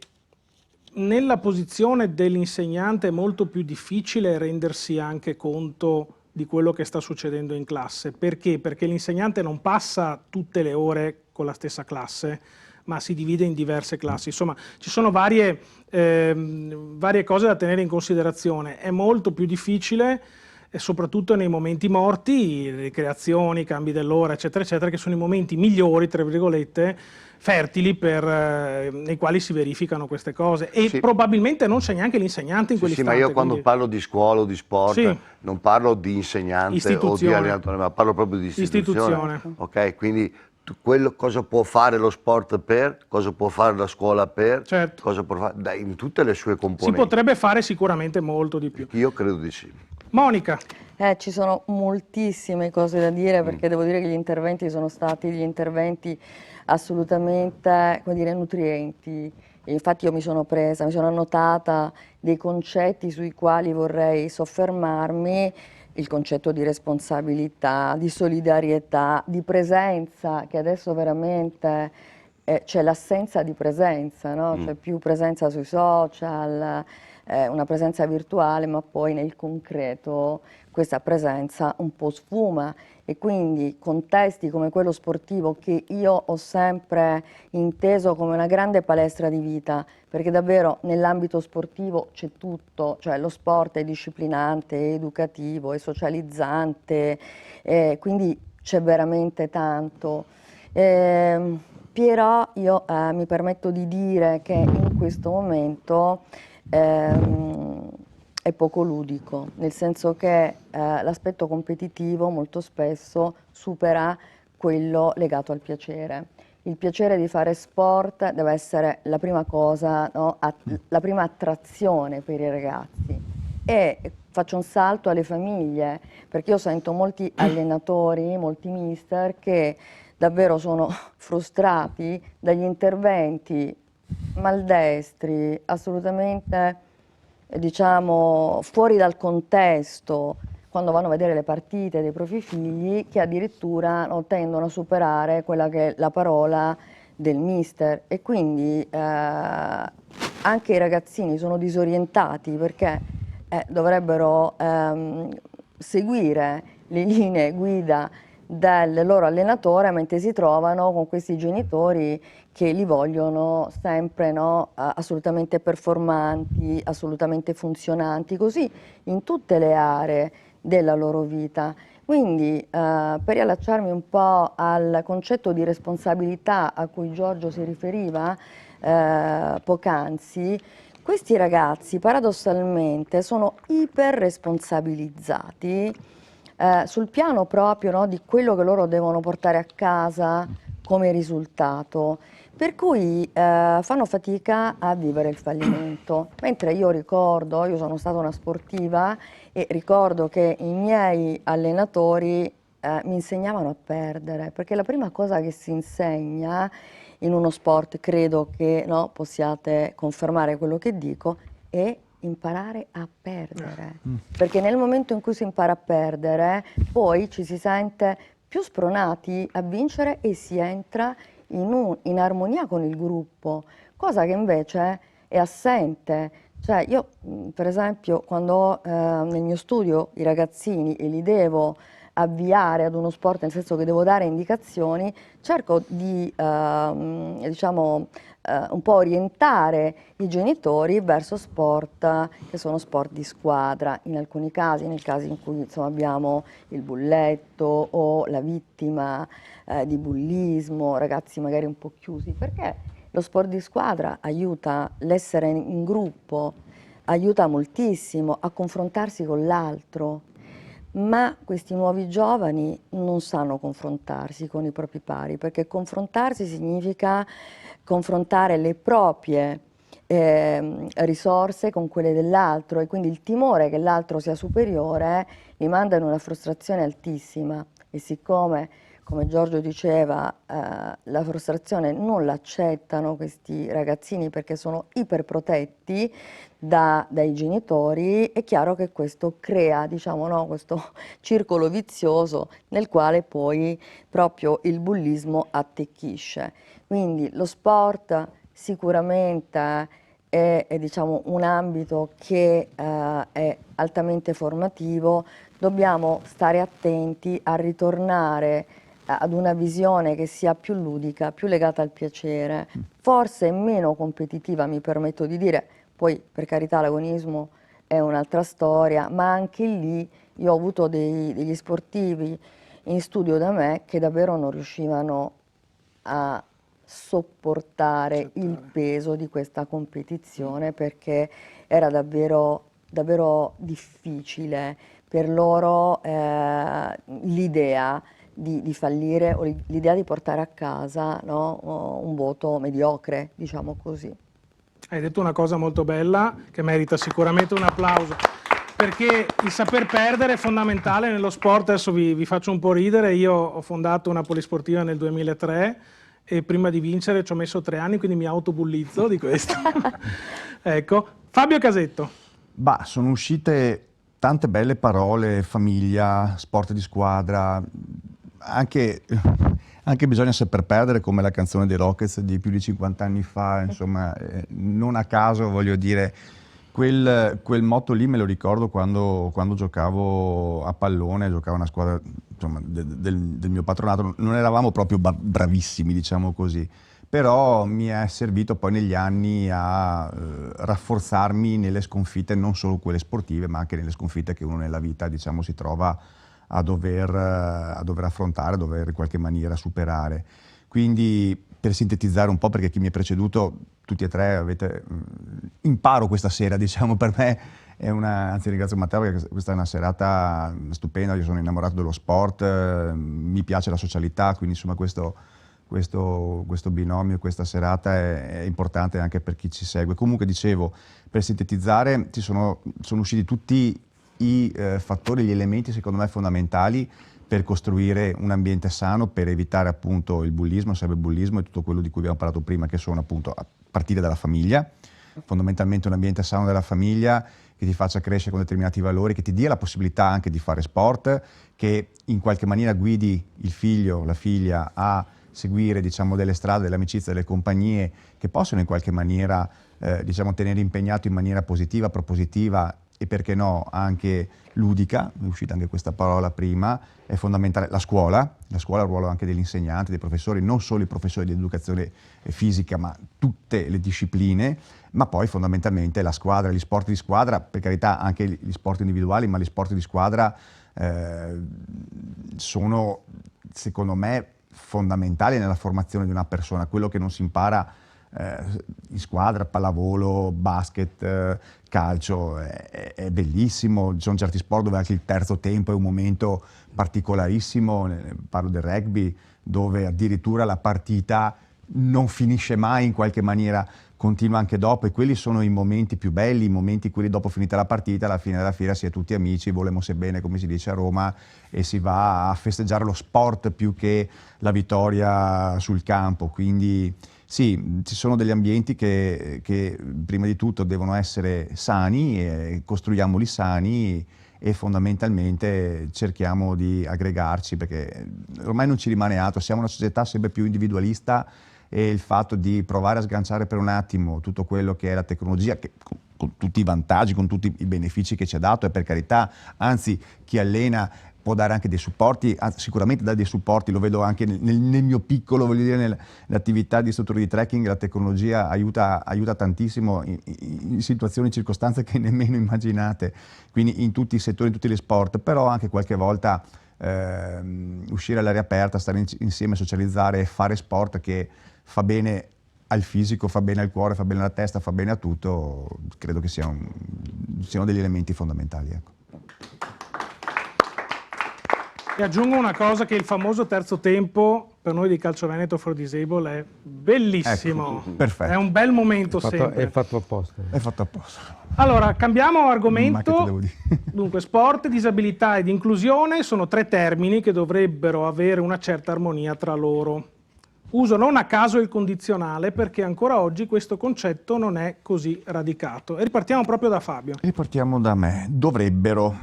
nella posizione dell'insegnante è molto più difficile rendersi anche conto di quello che sta succedendo in classe. Perché? Perché l'insegnante non passa tutte le ore con la stessa classe, ma si divide in diverse classi. Insomma, ci sono varie cose da tenere in considerazione. È molto più difficile, soprattutto nei momenti morti, le creazioni, i cambi dell'ora, eccetera, eccetera, che sono i momenti migliori, tra virgolette, fertili nei quali si verificano queste cose. E sì, probabilmente non c'è neanche l'insegnante in quell'istante. Sì, ma io quando parlo di scuola o di sport, sì, non parlo di insegnante o di allenatore, ma parlo proprio di istituzione. Ok, quindi cosa può fare lo sport cosa può fare la scuola certo, cosa può fare in tutte le sue componenti. Si potrebbe fare sicuramente molto di più. Io credo di sì. Monica. Ci sono moltissime cose da dire perché devo dire che gli interventi sono stati assolutamente, come dire, nutrienti. E infatti io mi sono annotata dei concetti sui quali vorrei soffermarmi. Il concetto di responsabilità, di solidarietà, di presenza, che adesso veramente c'è l'assenza di presenza, no? C'è più presenza sui social, una presenza virtuale, ma poi nel concreto questa presenza un po' sfuma e quindi contesti come quello sportivo che io ho sempre inteso come una grande palestra di vita, perché davvero nell'ambito sportivo c'è tutto, cioè lo sport è disciplinante, è educativo, è socializzante, quindi c'è veramente tanto. però io mi permetto di dire che in questo momento è poco ludico, nel senso che l'aspetto competitivo molto spesso supera quello legato al piacere. Il piacere di fare sport deve essere la prima cosa, no? La prima attrazione per i ragazzi. E faccio un salto alle famiglie, perché io sento molti allenatori, molti mister che davvero sono frustrati dagli interventi maldestri, assolutamente, diciamo, fuori dal contesto, quando vanno a vedere le partite dei propri figli, che addirittura tendono a superare quella che è la parola del mister. E quindi anche i ragazzini sono disorientati perché dovrebbero seguire le linee guida del loro allenatore, mentre si trovano con questi genitori che li vogliono sempre, no, assolutamente performanti, assolutamente funzionanti, così in tutte le aree della loro vita. Quindi per riallacciarmi un po' al concetto di responsabilità a cui Giorgio si riferiva poc'anzi, questi ragazzi paradossalmente sono iperresponsabilizzati sul piano proprio, no, di quello che loro devono portare a casa come risultato, per cui fanno fatica a vivere il fallimento. Mentre io ricordo, io sono stata una sportiva e ricordo che i miei allenatori mi insegnavano a perdere, perché la prima cosa che si insegna in uno sport, credo che no, possiate confermare quello che dico, è imparare a perdere, perché nel momento in cui si impara a perdere poi ci si sente più spronati a vincere e si entra in armonia con il gruppo, cosa che invece è assente. Cioè io per esempio quando ho nel mio studio i ragazzini e li devo avviare ad uno sport, nel senso che devo dare indicazioni, cerco di diciamo un po' orientare i genitori verso sport che sono sport di squadra, in alcuni casi, nel caso in cui insomma, abbiamo il bulletto o la vittima di bullismo, ragazzi magari un po' chiusi, perché lo sport di squadra aiuta l'essere in gruppo, aiuta moltissimo a confrontarsi con l'altro. Ma questi nuovi giovani non sanno confrontarsi con i propri pari, perché confrontarsi significa confrontare le proprie risorse con quelle dell'altro e quindi il timore che l'altro sia superiore li manda in una frustrazione altissima e siccome, come Giorgio diceva, la frustrazione non l'accettano questi ragazzini perché sono iperprotetti dai genitori, è chiaro che questo crea, diciamo, no, questo circolo vizioso nel quale poi proprio il bullismo attecchisce. Quindi lo sport sicuramente è diciamo, un ambito che è altamente formativo, dobbiamo stare attenti a ritornare ad una visione che sia più ludica, più legata al piacere, forse meno competitiva, mi permetto di dire, poi per carità l'agonismo è un'altra storia, ma anche lì io ho avuto degli sportivi in studio da me che davvero non riuscivano a sopportare il peso di questa competizione perché era davvero, davvero difficile per loro l'idea di fallire o l'idea di portare a casa, no, un voto mediocre, diciamo così. Hai detto una cosa molto bella che merita sicuramente un applauso, perché il saper perdere è fondamentale nello sport. Adesso vi faccio un po' ridere, io ho fondato una polisportiva nel 2003 e prima di vincere ci ho messo 3 anni, quindi mi autobullizzo di questo. Ecco, Fabio Casetto. Bah, sono uscite tante belle parole, famiglia, sport di squadra, anche bisogna saper perdere, come la canzone dei Rockets di più di 50 anni fa, insomma, non a caso voglio dire, quel motto lì me lo ricordo quando giocavo a pallone, giocavo una squadra insomma, del mio patronato, non eravamo proprio bravissimi, diciamo così, però mi è servito poi negli anni a rafforzarmi nelle sconfitte, non solo quelle sportive, ma anche nelle sconfitte che uno nella vita, diciamo, si trova a dover affrontare, a dover in qualche maniera superare. Quindi per sintetizzare un po', perché chi mi ha preceduto, tutti e tre avete imparo questa sera, diciamo, per me è anzi ringrazio Matteo perché questa è una serata stupenda, io sono innamorato dello sport, mi piace la socialità, quindi insomma questo binomio, questa serata è importante anche per chi ci segue. Comunque dicevo, per sintetizzare, sono usciti tutti i fattori, gli elementi secondo me fondamentali per costruire un ambiente sano, per evitare appunto il bullismo, il cyberbullismo e tutto quello di cui abbiamo parlato prima, che sono appunto a partire dalla famiglia, fondamentalmente un ambiente sano della famiglia che ti faccia crescere con determinati valori, che ti dia la possibilità anche di fare sport, che in qualche maniera guidi il figlio, la figlia a seguire, diciamo, delle strade, delle amicizie, delle compagnie che possono in qualche maniera diciamo, tenere impegnato in maniera positiva, propositiva e perché no anche ludica, è uscita anche questa parola prima, è fondamentale. La scuola, il ruolo anche degli insegnanti, dei professori, non solo i professori di educazione fisica, ma tutte le discipline, ma poi fondamentalmente la squadra, gli sport di squadra, per carità anche gli sport individuali, ma gli sport di squadra sono, secondo me, fondamentali nella formazione di una persona. Quello che non si impara in squadra, pallavolo, basket, calcio, è bellissimo. Ci sono certi sport dove anche il terzo tempo è un momento particolarissimo, parlo del rugby, dove addirittura la partita non finisce mai, in qualche maniera continua anche dopo, e quelli sono i momenti più belli, i momenti quelli dopo finita la partita, alla fine della fiera si è tutti amici, volemose bene, come si dice a Roma, e si va a festeggiare lo sport più che la vittoria sul campo. Quindi sì, ci sono degli ambienti che prima di tutto devono essere sani, e costruiamoli sani e fondamentalmente cerchiamo di aggregarci, perché ormai non ci rimane altro, siamo una società sempre più individualista, e il fatto di provare a sganciare per un attimo tutto quello che è la tecnologia, che, con tutti i vantaggi, con tutti i benefici che ci ha dato, e per carità, anzi chi allena può dare anche dei supporti, sicuramente dà dei supporti, lo vedo anche nel mio piccolo, voglio dire, nell'attività di istruttore di trekking, la tecnologia aiuta tantissimo in situazioni e circostanze che nemmeno immaginate, quindi in tutti i settori, in tutti gli sport, però anche qualche volta uscire all'aria aperta, stare insieme, socializzare e fare sport che fa bene al fisico, fa bene al cuore, fa bene alla testa, fa bene a tutto, credo che siano degli elementi fondamentali. Ecco. E aggiungo una cosa, che il famoso terzo tempo per noi di Calcio Veneto for Disabled è bellissimo. Ecco, perfetto. È un bel momento sempre. È fatto apposta. È fatto apposta. Allora, cambiamo Ma argomento. che te devo dire? Dunque, sport, disabilità ed inclusione sono tre termini che dovrebbero avere una certa armonia tra loro. Uso non a caso il condizionale perché ancora oggi questo concetto non è così radicato. E ripartiamo proprio da Fabio. Ripartiamo da me. Dovrebbero.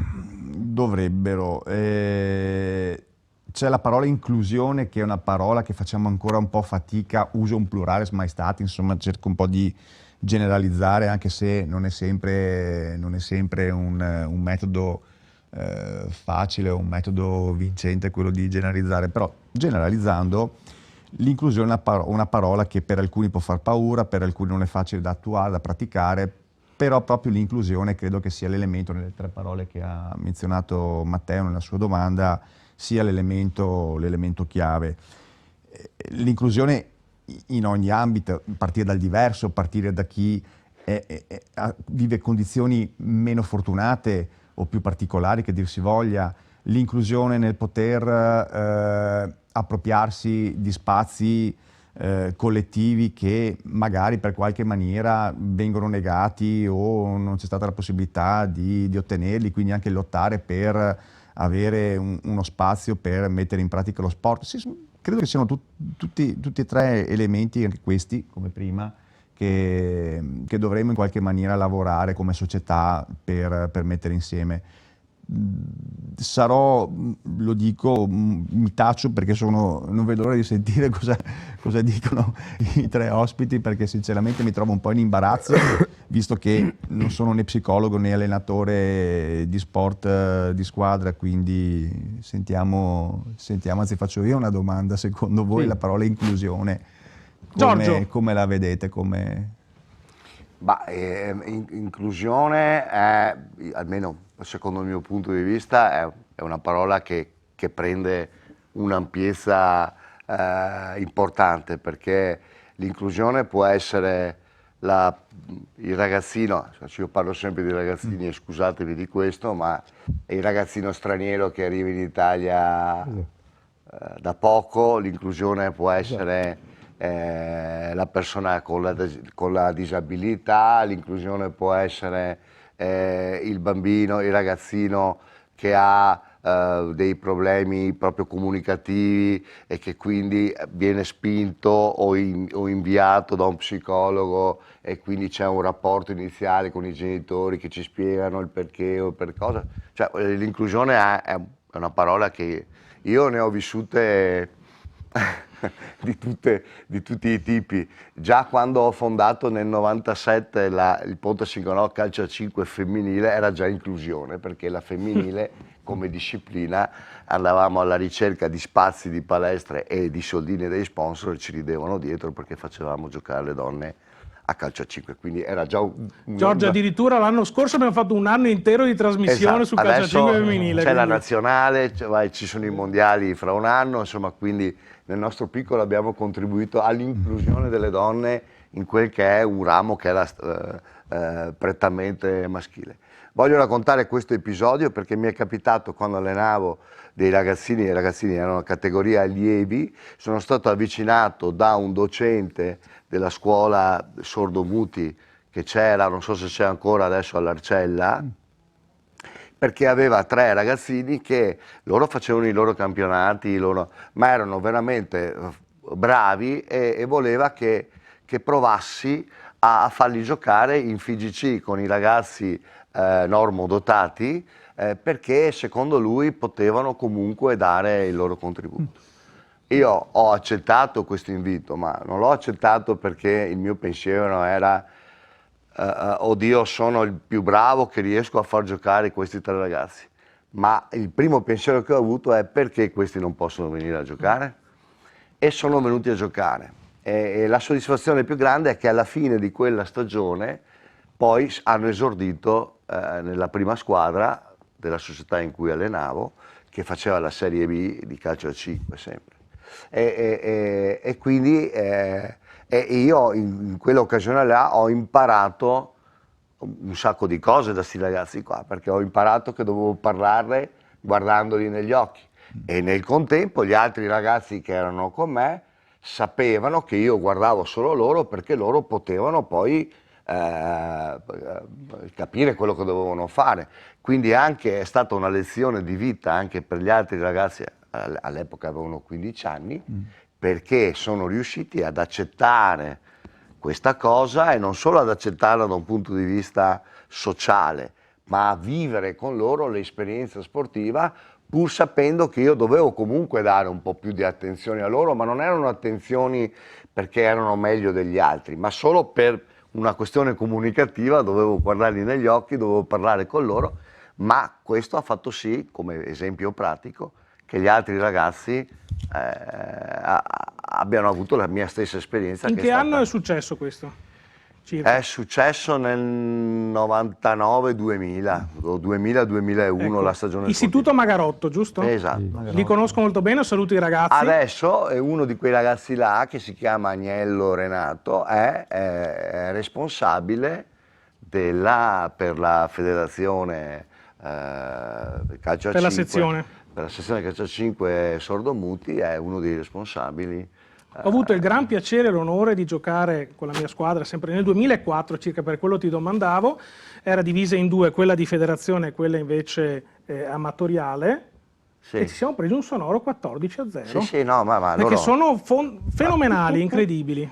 C'è la parola inclusione, che è una parola che facciamo ancora un po' fatica, uso un plurale smaestato, insomma cerco un po' di generalizzare, anche se non è sempre un metodo facile o un metodo vincente quello di generalizzare, però generalizzando l'inclusione è una parola che per alcuni può far paura, per alcuni non è facile da attuare, da praticare, però proprio l'inclusione credo che sia l'elemento, nelle tre parole che ha menzionato Matteo nella sua domanda, sia l'elemento chiave. L'inclusione in ogni ambito, partire dal diverso, partire da chi vive condizioni meno fortunate o più particolari, che dir si voglia, l'inclusione nel poter appropriarsi di spazi collettivi che magari per qualche maniera vengono negati o non c'è stata la possibilità di ottenerli, quindi anche lottare per avere uno spazio per mettere in pratica lo sport. Sì, credo che siano tutti e tre elementi, anche questi, come prima, che dovremmo in qualche maniera lavorare come società per mettere insieme. Lo dico, mi taccio perché non vedo l'ora di sentire cosa dicono i tre ospiti, perché sinceramente mi trovo un po' in imbarazzo, visto che non sono né psicologo né allenatore di sport di squadra, quindi sentiamo, anzi faccio io una domanda: secondo voi la parola inclusione come la vedete? Inclusione è, almeno secondo il mio punto di vista, è una parola che prende un'ampiezza importante, perché l'inclusione può essere il ragazzino, io parlo sempre di ragazzini e scusatemi di questo, ma il ragazzino straniero che arriva in Italia da poco, l'inclusione può essere la persona con la disabilità, l'inclusione può essere il bambino, il ragazzino che ha dei problemi proprio comunicativi e che quindi viene spinto o inviato da un psicologo, e quindi c'è un rapporto iniziale con i genitori che ci spiegano il perché o per cosa. Cioè, l'inclusione è una parola che io ne ho vissute di tutti i tipi. Già quando ho fondato nel 97 il Ponte Singonò Calcio a 5 femminile era già inclusione, perché la femminile come disciplina andavamo alla ricerca di spazi, di palestre e di soldini dei sponsor, ci ridevano dietro perché facevamo giocare le donne a calcio a 5, quindi era già Giorgio, addirittura l'anno scorso abbiamo fatto un anno intero di trasmissione su calcio a 5 femminile. C'è la nazionale, ci sono i mondiali fra un anno, insomma, quindi nel nostro piccolo abbiamo contribuito all'inclusione delle donne in quel che è un ramo che era prettamente maschile. Voglio raccontare questo episodio perché mi è capitato quando allenavo dei ragazzini, i ragazzini erano categoria allievi, sono stato avvicinato da un docente della scuola sordomuti che c'era, non so se c'è ancora adesso all'Arcella, perché aveva 3 ragazzini che loro facevano i loro campionati, ma erano veramente bravi e voleva che provassi a farli giocare in FIGC con i ragazzi normodotati, perché secondo lui potevano comunque dare il loro contributo. Io ho accettato questo invito, ma non l'ho accettato perché il mio pensiero era oddio, sono il più bravo che riesco a far giocare questi 3 ragazzi. Ma il primo pensiero che ho avuto è: perché questi non possono venire a giocare? E sono venuti a giocare. E la soddisfazione più grande è che alla fine di quella stagione poi hanno esordito nella prima squadra della società in cui allenavo, che faceva la Serie B di calcio a 5 sempre. E quindi io in quell'occasione là ho imparato un sacco di cose da questi ragazzi qua, perché ho imparato che dovevo parlarle guardandoli negli occhi, e nel contempo gli altri ragazzi che erano con me sapevano che io guardavo solo loro, perché loro potevano poi capire quello che dovevano fare. Quindi anche è stata una lezione di vita anche per gli altri ragazzi, all'epoca avevano 15 anni, perché sono riusciti ad accettare questa cosa, e non solo ad accettarla da un punto di vista sociale, ma a vivere con loro l'esperienza sportiva, pur sapendo che io dovevo comunque dare un po' più di attenzione a loro, ma non erano attenzioni perché erano meglio degli altri, ma solo per una questione comunicativa, dovevo guardarli negli occhi, dovevo parlare con loro, ma questo ha fatto sì, come esempio pratico, che gli altri ragazzi abbiano avuto la mia stessa esperienza. In che anno è successo questo? Circa. È successo nel 99-2000, o 2000-2001, Ecco. la stagione Istituto Magarotto, giusto? Esatto. Li conosco molto bene, saluto i ragazzi. Adesso è uno di quei ragazzi là, che si chiama Agnello Renato, è responsabile per la federazione calcio a 5. Per la sezione. Per la sezione calcio a 5 sordomuti, è uno dei responsabili. Ho avuto il gran piacere e l'onore di giocare con la mia squadra sempre nel 2004, circa, per quello ti domandavo. Era divisa in 2, quella di federazione e quella invece amatoriale. Sì. E ci siamo presi un sonoro 14-0. Sì, no, ma perché loro sono fenomenali, incredibili.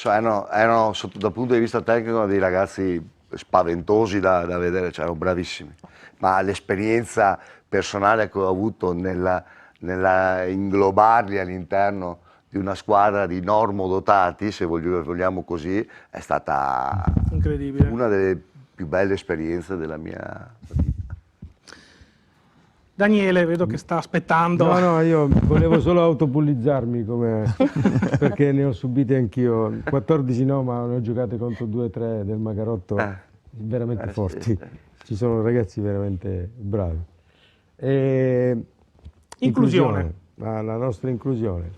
erano dal punto di vista tecnico dei ragazzi spaventosi da vedere, cioè erano bravissimi. Ma l'esperienza personale che ho avuto nella inglobarli all'interno di una squadra di normodotati, se vogliamo così, è stata incredibile. Una delle più belle esperienze della mia vita. Daniele, vedo che sta aspettando. No, io volevo solo autopullizzarmi perché ne ho subite anch'io. 14 no, ma ne ho giocate contro 2-3 del Magarotto veramente forti. Sì. Ci sono ragazzi veramente bravi. Inclusione. La nostra inclusione.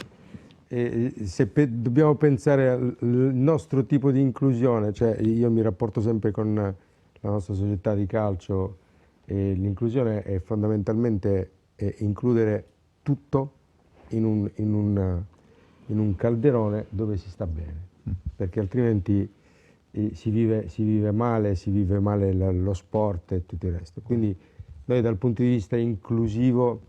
dobbiamo pensare al nostro tipo di inclusione, cioè io mi rapporto sempre con la nostra società di calcio e l'inclusione è fondamentalmente includere tutto in un calderone dove si sta bene, perché altrimenti si vive male lo sport e tutto il resto. Quindi noi dal punto di vista inclusivo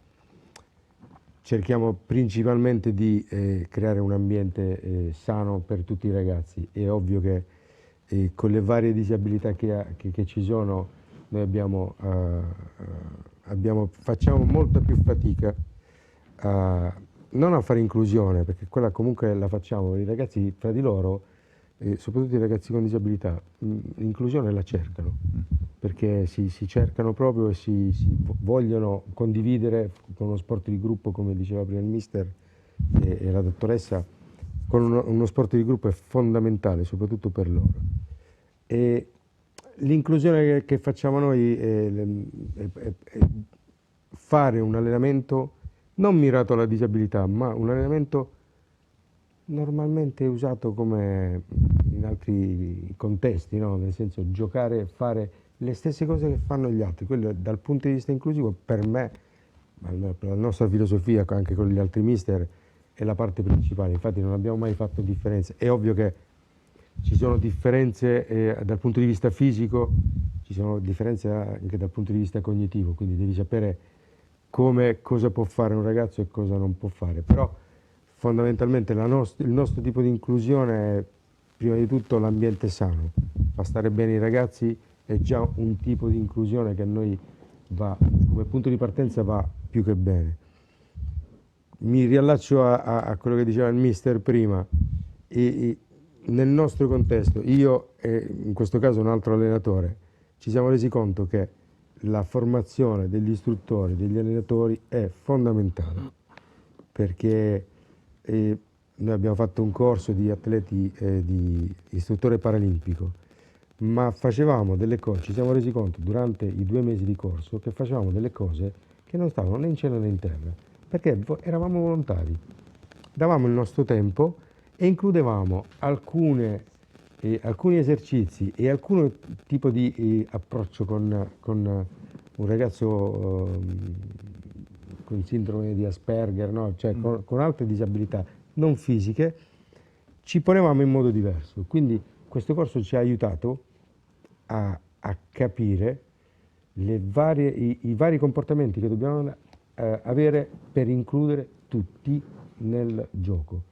cerchiamo principalmente di creare un ambiente sano per tutti i ragazzi. È ovvio che con le varie disabilità che ci sono noi facciamo molta più fatica non a fare inclusione, perché quella comunque la facciamo, i ragazzi fra di loro, soprattutto i ragazzi con disabilità, l'inclusione la cercano, perché si cercano proprio e si vogliono condividere con uno sport di gruppo, come diceva prima il mister e la dottoressa, con uno sport di gruppo è fondamentale, soprattutto per loro. E l'inclusione che facciamo noi è fare un allenamento non mirato alla disabilità, ma un allenamento normalmente usato come in altri contesti, no? Nel senso giocare, fare le stesse cose che fanno gli altri. Quello dal punto di vista inclusivo per me, per la nostra filosofia anche con gli altri mister, è la parte principale. Infatti non abbiamo mai fatto differenze. È ovvio che ci sono differenze dal punto di vista fisico, ci sono differenze anche dal punto di vista cognitivo, quindi devi sapere cosa può fare un ragazzo e cosa non può fare. Però fondamentalmente il nostro tipo di inclusione è prima di tutto l'ambiente sano. Fa stare bene i ragazzi è già un tipo di inclusione che a noi come punto di partenza va più che bene. Mi riallaccio a quello che diceva il mister prima. Nel nostro contesto, io e in questo caso un altro allenatore, ci siamo resi conto che la formazione degli istruttori, degli allenatori è fondamentale, perché noi abbiamo fatto un corso di atleti di istruttore paralimpico, ma facevamo delle cose, ci siamo resi conto durante i 2 mesi di corso che facevamo delle cose che non stavano né in cielo né in terra, perché eravamo volontari, davamo il nostro tempo e includevamo alcuni esercizi e alcun tipo di approccio con un ragazzo con sindrome di Asperger, no? Cioè con altre disabilità non fisiche, ci ponevamo in modo diverso. Quindi questo corso ci ha aiutato a capire i vari comportamenti che dobbiamo avere per includere tutti nel gioco.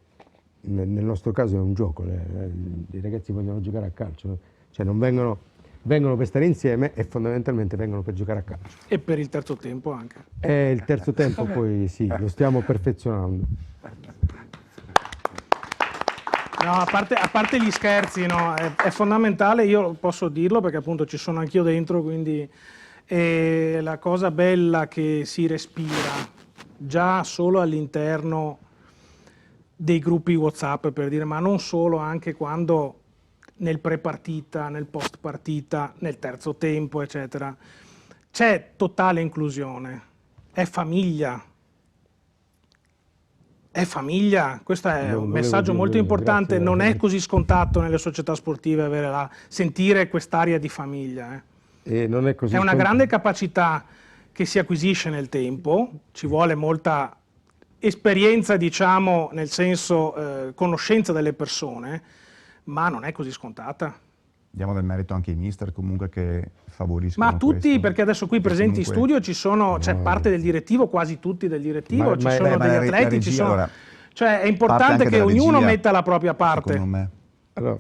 Nel nostro caso è un gioco, i ragazzi vogliono giocare a calcio, cioè non vengono per stare insieme e fondamentalmente vengono per giocare a calcio. E per il terzo tempo anche. Il terzo tempo poi sì, lo stiamo perfezionando. No, a parte gli scherzi, no, è fondamentale, io posso dirlo perché appunto ci sono anch'io dentro, quindi è la cosa bella che si respira già solo all'interno dei gruppi WhatsApp, per dire, ma non solo, anche quando nel pre-partita, nel post-partita, nel terzo tempo, eccetera. C'è totale inclusione, è famiglia. È famiglia, questo è un messaggio molto importante, non è così scontato nelle società sportive sentire quest'aria di famiglia. Non è così è una grande capacità che si acquisisce nel tempo, ci vuole molta esperienza, diciamo, nel senso conoscenza delle persone, ma non è così scontata. Diamo del merito anche ai mister comunque che favoriscono Ma tutti, questo. perché adesso qui presenti in studio ci sono, c'è parte del direttivo, quasi tutti del direttivo, ci sono degli atleti, regia, ci sono... allora, cioè è importante che ognuno regia, metta la propria parte. Secondo me. Allora,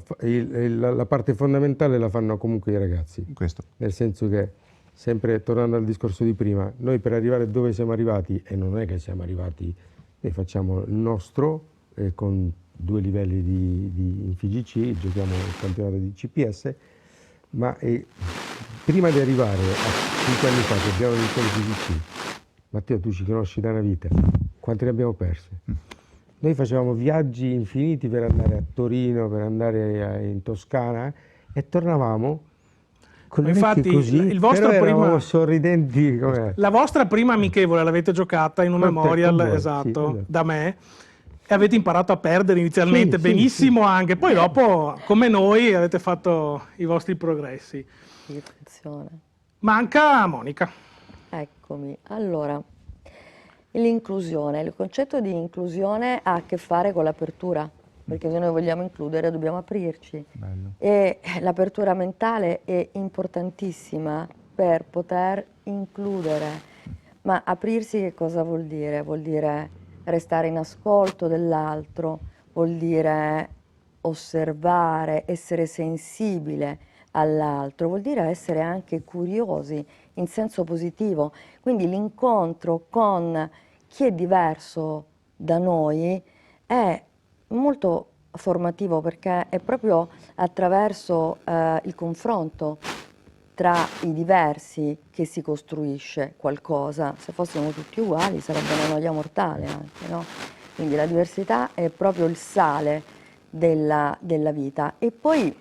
la parte fondamentale la fanno comunque i ragazzi, Questo. Nel senso che, sempre tornando al discorso di prima, noi per arrivare dove siamo arrivati, e non è che siamo arrivati, noi facciamo il nostro con 2 livelli in FIGC, giochiamo il campionato di CPS, ma prima di arrivare a 5 anni fa che abbiamo vinto il FIGC, Matteo tu ci conosci da una vita, quanti ne abbiamo perse? Noi facevamo viaggi infiniti per andare a Torino, per andare in Toscana e tornavamo con le vecchie così, il vostro però eravamo prima, sorridenti com'è. la vostra prima amichevole l'avete giocata in un Con te, memorial, con voi, esatto, sì, da me. E avete imparato a perdere inizialmente Sì, benissimo anche, poi dopo, come noi, avete fatto i vostri progressi. Sì, funziona. Manca Monica. Eccomi. Allora, l'inclusione. Il concetto di inclusione ha a che fare con l'apertura, perché se noi vogliamo includere dobbiamo aprirci. Bello. E l'apertura mentale è importantissima per poter includere. Ma aprirsi che cosa vuol dire? Vuol dire restare in ascolto dell'altro, vuol dire osservare, essere sensibile all'altro, vuol dire essere anche curiosi in senso positivo. Quindi l'incontro con chi è diverso da noi è molto formativo, perché è proprio attraverso il confronto tra i diversi che si costruisce qualcosa. Se fossimo tutti uguali sarebbe una noia mortale anche, no? Quindi la diversità è proprio il sale della vita. E poi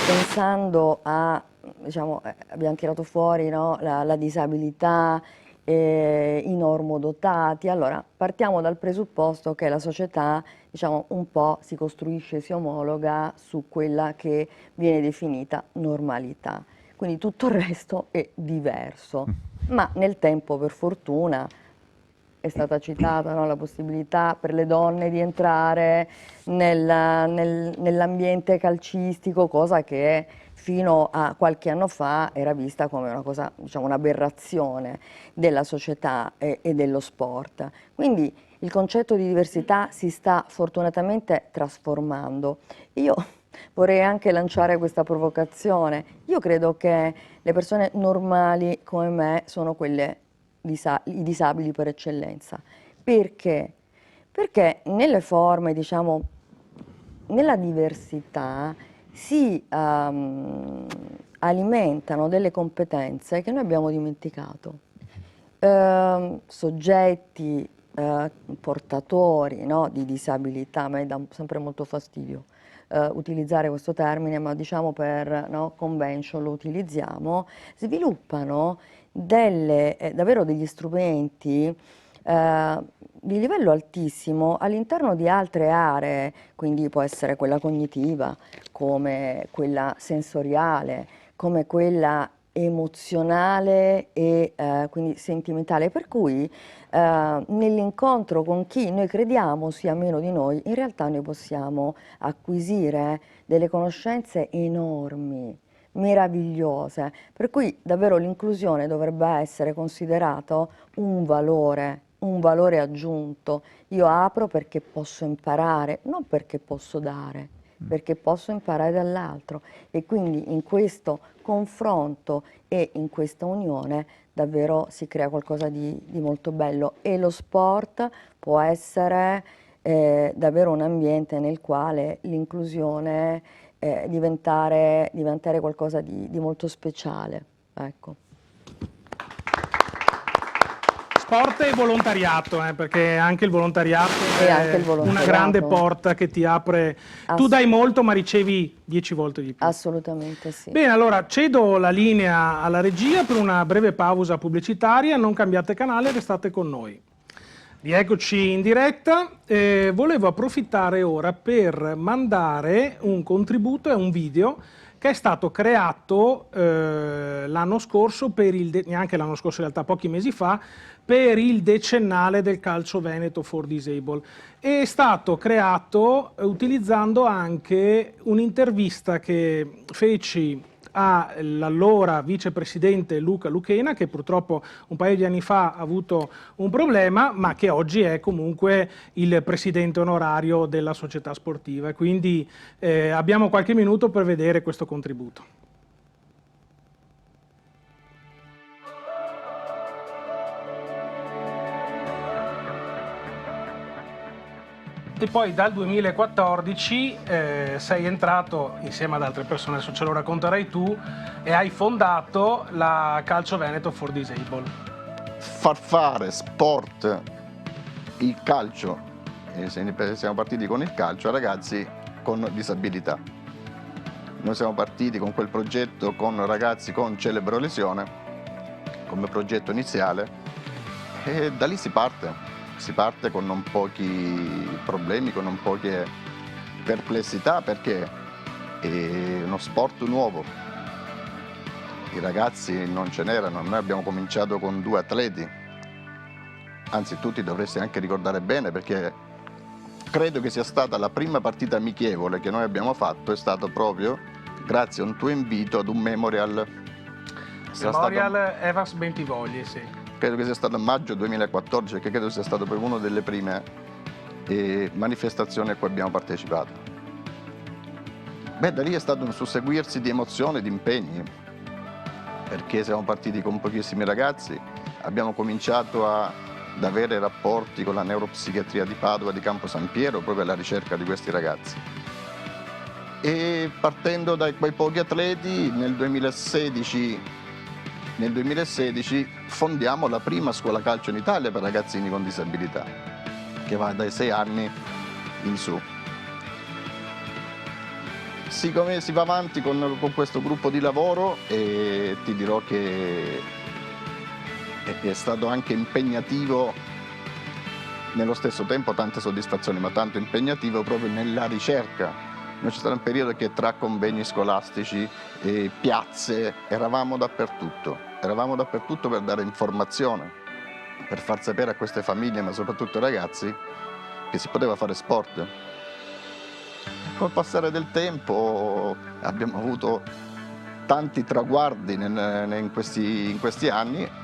pensando a, diciamo, abbiamo tirato fuori, no, la disabilità, i normodotati. Allora, partiamo dal presupposto che la società, diciamo, un po' si costruisce, si omologa su quella che viene definita normalità. Quindi tutto il resto è diverso. Ma nel tempo, per fortuna, è stata citata, no, la possibilità per le donne di entrare nell'ambiente calcistico, cosa che fino a qualche anno fa era vista come una cosa, diciamo, un'aberrazione della società e dello sport. Quindi il concetto di diversità si sta fortunatamente trasformando. Io vorrei anche lanciare questa provocazione. Io credo che le persone normali come me sono quelle i disabili per eccellenza. Perché? Perché nelle forme, diciamo, nella diversità si alimentano delle competenze che noi abbiamo dimenticato. Soggetti portatori, no, di disabilità, a me dà sempre molto fastidio utilizzare questo termine, ma diciamo per, no, convention lo utilizziamo, sviluppano davvero degli strumenti di livello altissimo all'interno di altre aree, quindi può essere quella cognitiva, come quella sensoriale, come quella emozionale e quindi sentimentale, per cui nell'incontro con chi noi crediamo sia meno di noi, in realtà noi possiamo acquisire delle conoscenze enormi, meravigliose, per cui davvero l'inclusione dovrebbe essere considerato un valore aggiunto. Io apro perché posso imparare, non perché posso dare, perché posso imparare dall'altro, e quindi in questo confronto e in questa unione davvero si crea qualcosa di molto bello, e lo sport può essere davvero un ambiente nel quale l'inclusione diventare qualcosa di molto speciale. Ecco. Sport e volontariato, perché anche il volontariato E è anche il una volontariato. grande porta che ti apre. Tu dai molto ma ricevi 10 volte di più. Assolutamente sì. Bene, allora cedo la linea alla regia per una breve pausa pubblicitaria. Non cambiate canale, restate con noi. Rieccoci in diretta. Volevo approfittare ora per mandare un contributo e un video che è stato creato l'anno scorso, neanche l'anno scorso in realtà, pochi mesi fa, per il decennale del calcio veneto for Disabled. È stato creato utilizzando anche un'intervista che feci all'allora vicepresidente Luca Luchena, che purtroppo un paio di anni fa ha avuto un problema, ma che oggi è comunque il presidente onorario della società sportiva. Quindi abbiamo qualche minuto per vedere questo contributo. E poi dal 2014 sei entrato insieme ad altre persone, adesso ce lo racconterai tu, e hai fondato la Calcio Veneto for Disabled. Far fare sport, il calcio, siamo partiti con il calcio a ragazzi con disabilità. Noi siamo partiti con quel progetto con ragazzi con cerebrolesione come progetto iniziale, e da lì si parte. si parte con non pochi problemi, con non poche perplessità, perché è uno sport nuovo. I ragazzi non ce n'erano, noi abbiamo cominciato con 2 atleti, anzi tu ti dovresti anche ricordare bene, perché credo che sia stata la prima partita amichevole che noi abbiamo fatto, è stato proprio grazie a un tuo invito ad un memorial. Memorial Evans Bentivogli, sì. Credo che sia stato a maggio 2014, che credo sia stato proprio una delle prime manifestazioni a cui abbiamo partecipato. Beh, da lì è stato un susseguirsi di emozioni, di impegni, perché siamo partiti con pochissimi ragazzi, abbiamo cominciato ad avere rapporti con la neuropsichiatria di Padova, di Campo San Piero, proprio alla ricerca di questi ragazzi. E partendo da quei pochi atleti, nel 2016 fondiamo la prima scuola calcio in Italia per ragazzini con disabilità, che va dai 6 anni in su. Siccome si va avanti con questo gruppo di lavoro, e ti dirò che è stato anche impegnativo, nello stesso tempo tante soddisfazioni, ma tanto impegnativo proprio nella ricerca. Noi c'è stato un periodo che tra convegni scolastici e piazze eravamo dappertutto per dare informazione, per far sapere a queste famiglie, ma soprattutto ai ragazzi, che si poteva fare sport. Col passare del tempo abbiamo avuto tanti traguardi in questi anni.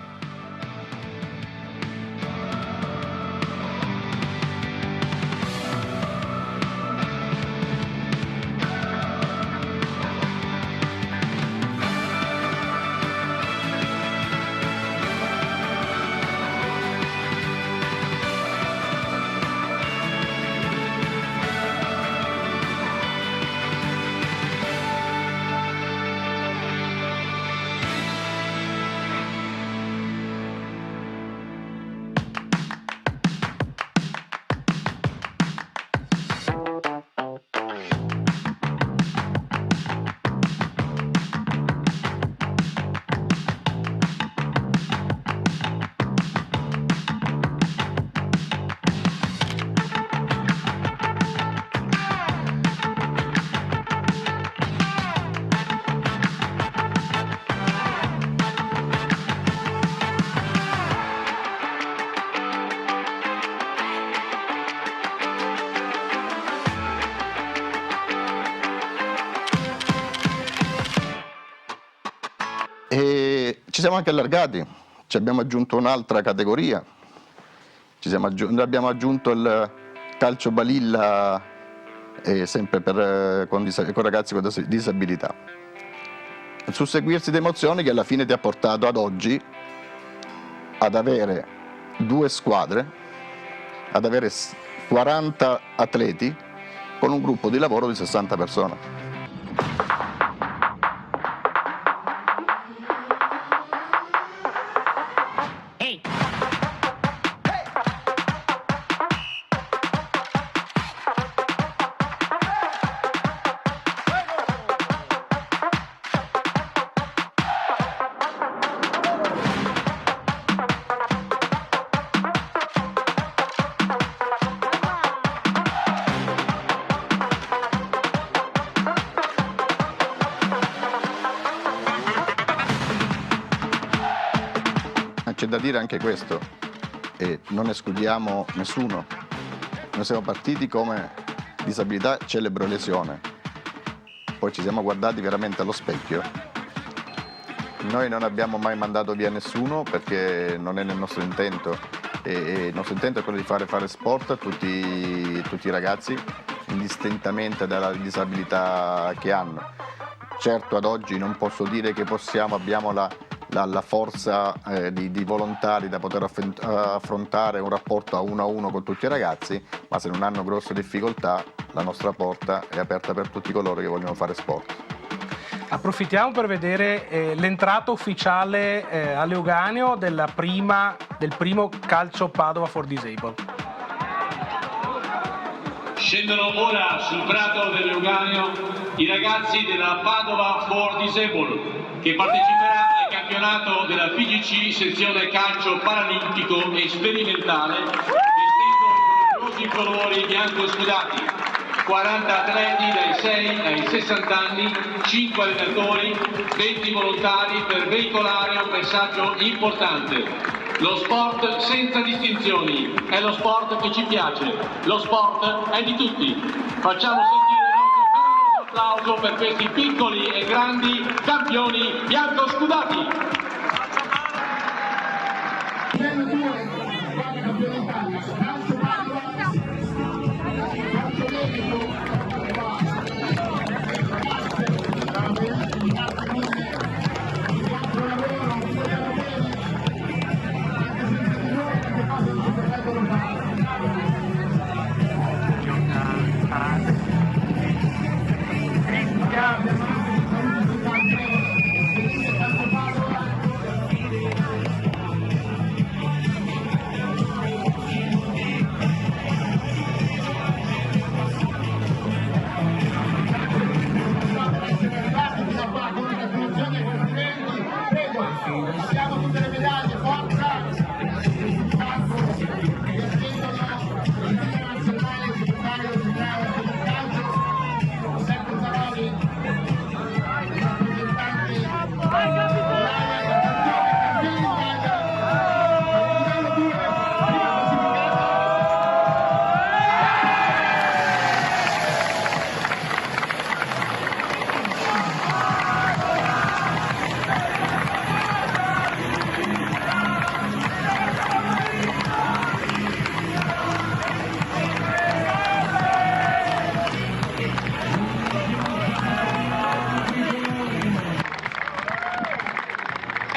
E ci siamo anche allargati, ci abbiamo aggiunto un'altra categoria, abbiamo aggiunto il calcio balilla, sempre con ragazzi con disabilità. Il susseguirsi di emozioni che alla fine ti ha portato ad oggi ad avere 2 squadre, ad avere 40 atleti con un gruppo di lavoro di 60 persone. C'è da dire anche questo, e non escludiamo nessuno. Noi siamo partiti come disabilità celebro lesione, poi ci siamo guardati veramente allo specchio. Noi non abbiamo mai mandato via nessuno perché non è nel nostro intento, e il nostro intento è quello di fare sport a tutti i ragazzi, indistintamente dalla disabilità che hanno. Certo, ad oggi non posso dire che abbiamo la forza di volontari da poter affrontare un rapporto a uno con tutti i ragazzi, ma se non hanno grosse difficoltà la nostra porta è aperta per tutti coloro che vogliono fare sport. Approfittiamo per vedere l'entrata ufficiale a Leuganeo del primo calcio Padova for Disabled. Scendono ora sul prato del Leuganeo i ragazzi della Padova for Disabled, che parteciperà al campionato della FIGC sezione calcio paralimpico e sperimentale i colori bianco scudati. 40 atleti dai 6 ai 60 anni, 5 allenatori, 20 volontari per veicolare un messaggio importante. Lo sport senza distinzioni, è lo sport che ci piace, lo sport è di tutti. Facciamo sentire il nostro caloroso applauso per questi piccoli e grandi campioni bianco scudati.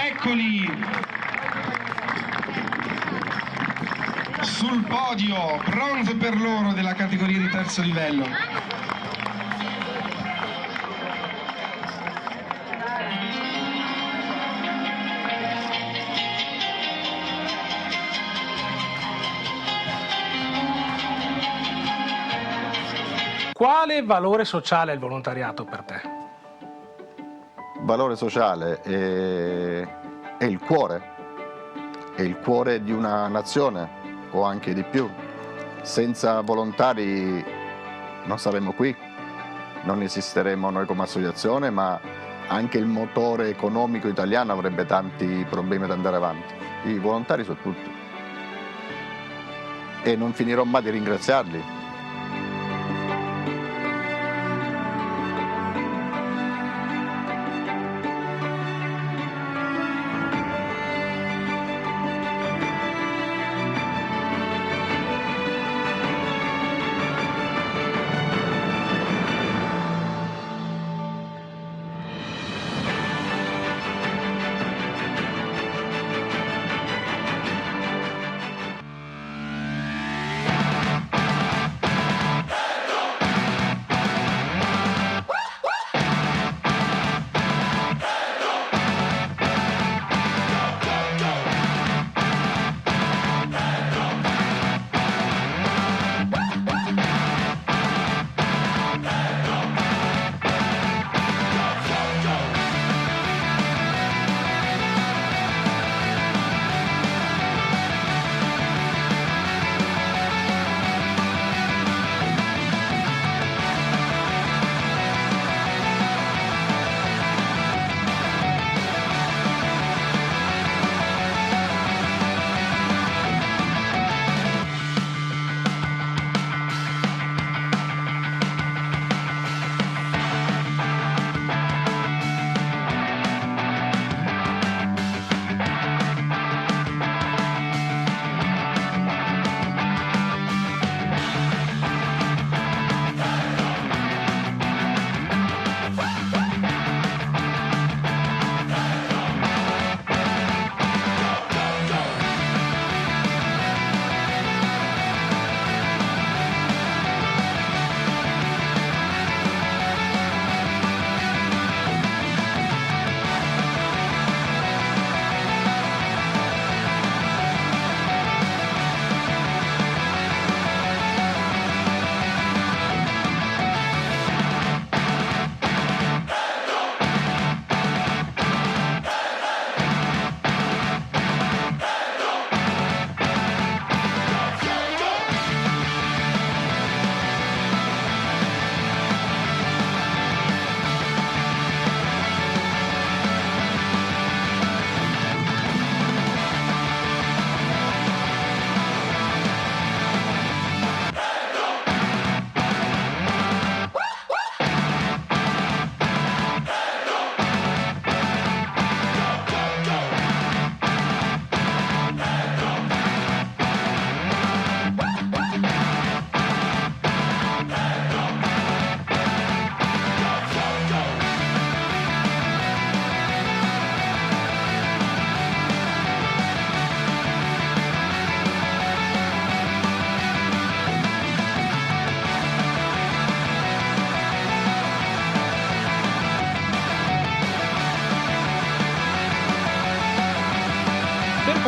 Eccoli sul podio, bronzo per loro della categoria di terzo livello. Quale valore sociale è il volontariato per te? Valore sociale è il cuore di una nazione o anche di più. Senza volontari non saremmo qui, non esisteremo noi come associazione, ma anche il motore economico italiano avrebbe tanti problemi ad andare avanti. I volontari sono tutti e non finirò mai di ringraziarli.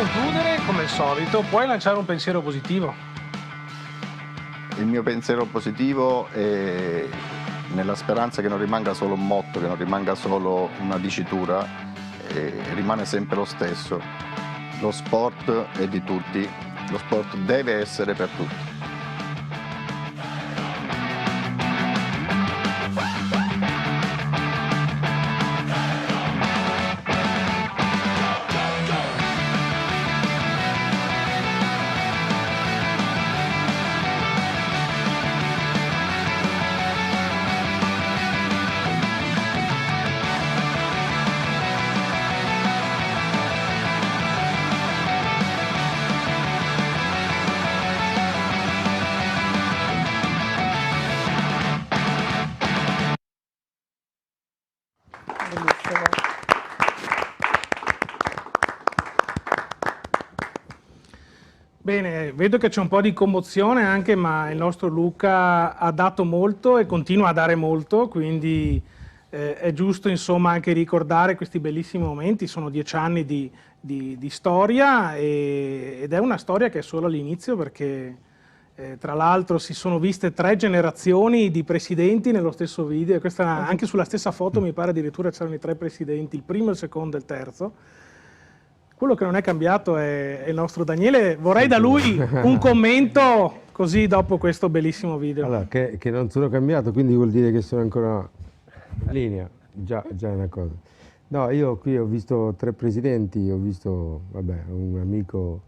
concludere, come al solito, puoi lanciare un pensiero positivo. Il mio pensiero positivo è nella speranza che non rimanga solo un motto, che non rimanga solo una dicitura, rimane sempre lo stesso. Lo sport è di tutti, lo sport deve essere per tutti. Bellissimo. Bene, vedo che c'è un po' di commozione anche, ma il nostro Luca ha dato molto e continua a dare molto, quindi è giusto insomma anche ricordare questi bellissimi momenti. Sono 10 anni di storia ed è una storia che è solo all'inizio, perché tra l'altro si sono viste 3 generazioni di presidenti nello stesso video. Anche sulla stessa foto mi pare addirittura c'erano i 3 presidenti, il primo, il secondo e il terzo. Quello che non è cambiato è il nostro Daniele. Vorrei da lui un commento così dopo questo bellissimo video. Allora, che non sono cambiato, quindi vuol dire che sono ancora in linea, già è una cosa. No, io qui ho visto 3 presidenti, ho visto, vabbè, un amico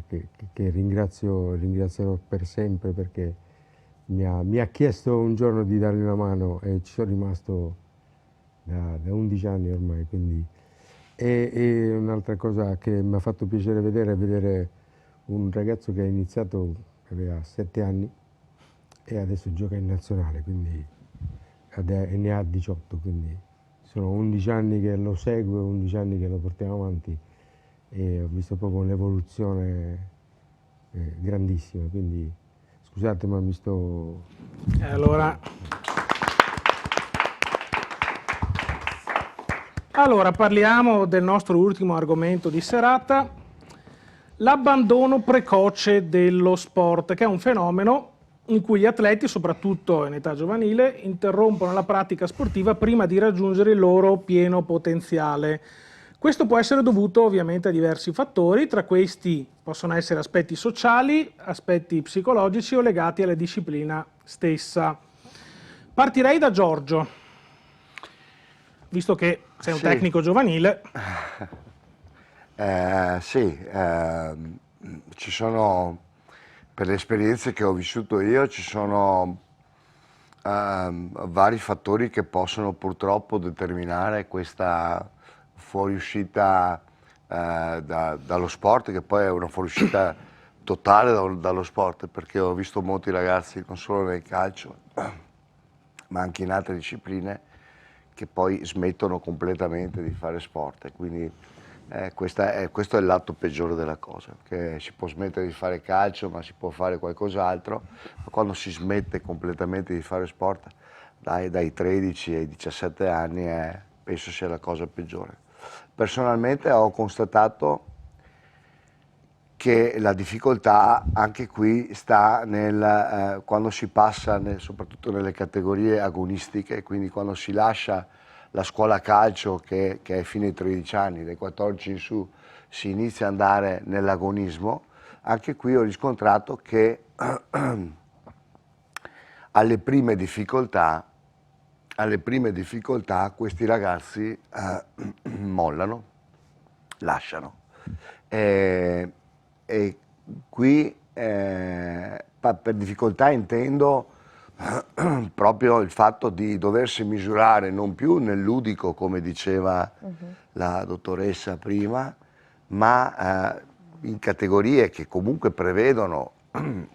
che ringrazierò per sempre, perché mi ha chiesto un giorno di dargli una mano e ci sono rimasto da 11 anni ormai, quindi... E un'altra cosa che mi ha fatto piacere vedere è vedere un ragazzo che ha iniziato, aveva 7 anni e adesso gioca in nazionale, quindi e ne ha 18, quindi sono 11 anni che lo seguo, 11 anni che lo portiamo avanti e ho visto proprio un'evoluzione grandissima, quindi scusate ma mi sto... Allora, parliamo del nostro ultimo argomento di serata, l'abbandono precoce dello sport, che è un fenomeno in cui gli atleti, soprattutto in età giovanile, interrompono la pratica sportiva prima di raggiungere il loro pieno potenziale. Questo può essere dovuto ovviamente a diversi fattori, tra questi possono essere aspetti sociali, aspetti psicologici o legati alla disciplina stessa. Partirei da Giorgio, visto che sei un tecnico giovanile. Ci sono, per le esperienze che ho vissuto io, ci sono vari fattori che possono purtroppo determinare questa fuoriuscita dallo sport, che poi è una fuoriuscita totale dallo sport, perché ho visto molti ragazzi, non solo nel calcio, ma anche in altre discipline, che poi smettono completamente di fare sport, e quindi questo è il lato peggiore della cosa, che si può smettere di fare calcio ma si può fare qualcos'altro, ma quando si smette completamente di fare sport dai 13 ai 17 anni penso sia la cosa peggiore. Personalmente ho constatato che la difficoltà anche qui sta quando si passa, soprattutto nelle categorie agonistiche, quindi quando si lascia la scuola calcio che è fino ai 13 anni, dai 14 in su si inizia ad andare nell'agonismo. Anche qui ho riscontrato che alle prime difficoltà questi ragazzi mollano, lasciano. E qui per difficoltà intendo proprio il fatto di doversi misurare non più nel ludico, come diceva la dottoressa prima, ma in categorie che comunque prevedono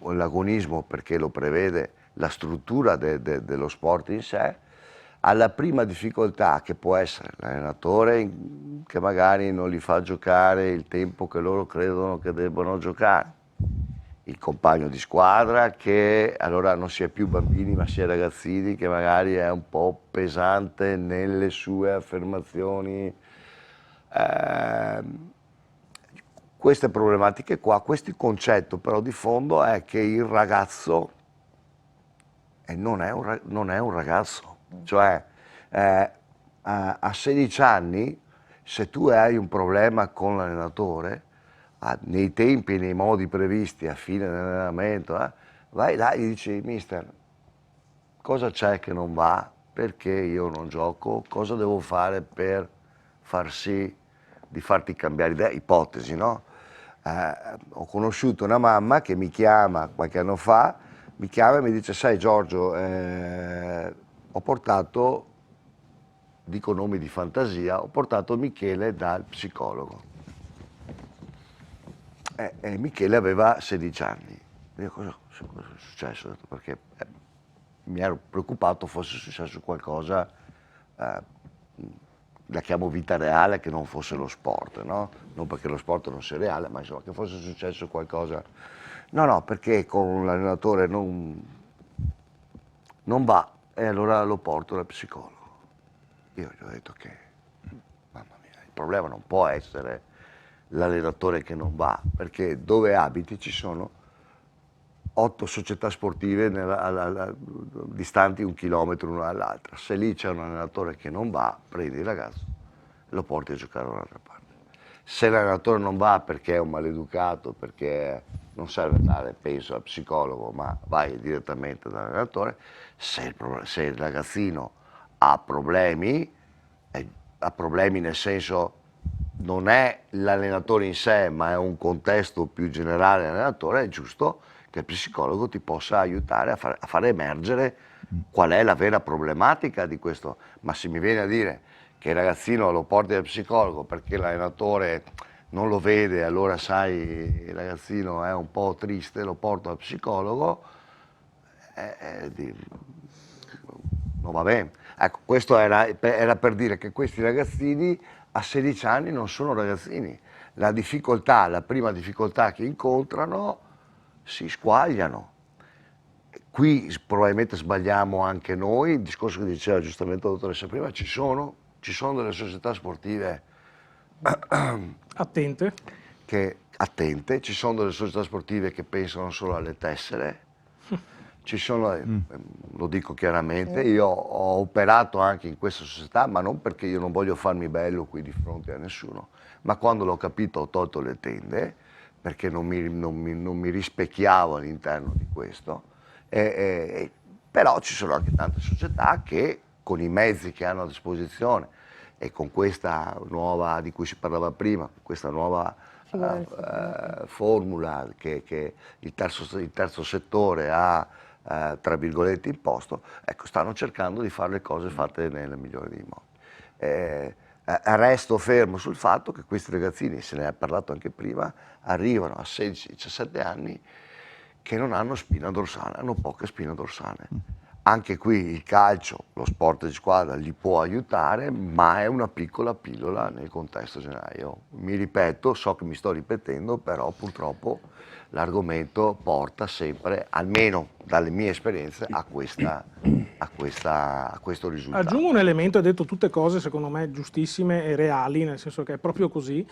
l'agonismo, perché lo prevede la struttura dello sport in sé. Alla prima difficoltà, che può essere l'allenatore che magari non li fa giocare il tempo che loro credono che debbano giocare, il compagno di squadra che allora non si è più bambini ma si è ragazzini, che magari è un po' pesante nelle sue affermazioni, queste problematiche qua. Questo concetto però di fondo è che il ragazzo non è un ragazzo, cioè a 16 anni, se tu hai un problema con l'allenatore, nei tempi e nei modi previsti a fine dell'allenamento, vai là e gli dici: mister, cosa c'è che non va? Perché io non gioco? Cosa devo fare per far sì di farti cambiare idea? Ipotesi, no? Ho conosciuto una mamma che mi chiama qualche anno fa, mi chiama e mi dice: sai Giorgio, ho portato, dico nomi di fantasia, ho portato Michele dal psicologo. E Michele aveva 16 anni. Io, cosa è successo? Ho detto, perché mi ero preoccupato fosse successo qualcosa, la chiamo vita reale, che non fosse lo sport, no? Non perché lo sport non sia reale, ma insomma che fosse successo qualcosa. No, perché con l'allenatore non va, e allora lo porto dal psicologo. Io gli ho detto che, mamma mia, il problema non può essere l'allenatore che non va, perché dove abiti ci sono 8 società sportive distanti 1 chilometro l'una dall'altra. Se lì c'è un allenatore che non va, prendi il ragazzo e lo porti a giocare da un'altra parte. Se l'allenatore non va perché è un maleducato, perché non serve andare, penso, al psicologo, ma vai direttamente dall'allenatore. Se il ragazzino ha problemi nel senso, non è l'allenatore in sé, ma è un contesto più generale dell'allenatore, è giusto che il psicologo ti possa aiutare a far emergere qual è la vera problematica di questo. Ma se mi viene a dire che il ragazzino lo porti dal psicologo perché l'allenatore non lo vede, allora sai, il ragazzino è un po' triste, lo porto al psicologo, non va bene. Ecco, questo era per dire che questi ragazzini a 16 anni non sono ragazzini. La prima difficoltà che incontrano, si squagliano. Qui probabilmente sbagliamo anche noi, il discorso che diceva giustamente la dottoressa prima, ci sono delle società sportive Attente. attente, ci sono delle società sportive che pensano solo alle tessere, ci sono, lo dico chiaramente, io ho operato anche in questa società, ma non perché io non voglio farmi bello qui di fronte a nessuno, ma quando l'ho capito ho tolto le tende, perché non mi rispecchiavo all'interno di questo, però ci sono anche tante società che con i mezzi che hanno a disposizione e con questa nuova, di cui si parlava prima, questa nuova formula che il terzo settore ha tra virgolette imposto, ecco, stanno cercando di fare le cose fatte nel migliore dei modi. Resto fermo sul fatto che questi ragazzini, se ne è parlato anche prima, arrivano a 16-17 anni che non hanno spina dorsale, hanno poca spina dorsale. Anche qui il calcio, lo sport di squadra li può aiutare, ma è una piccola pillola nel contesto generale. Io mi ripeto, so che mi sto ripetendo, però purtroppo l'argomento porta sempre, almeno dalle mie esperienze, a questo risultato. Aggiungo un elemento, hai detto tutte cose secondo me giustissime e reali, nel senso che è proprio così,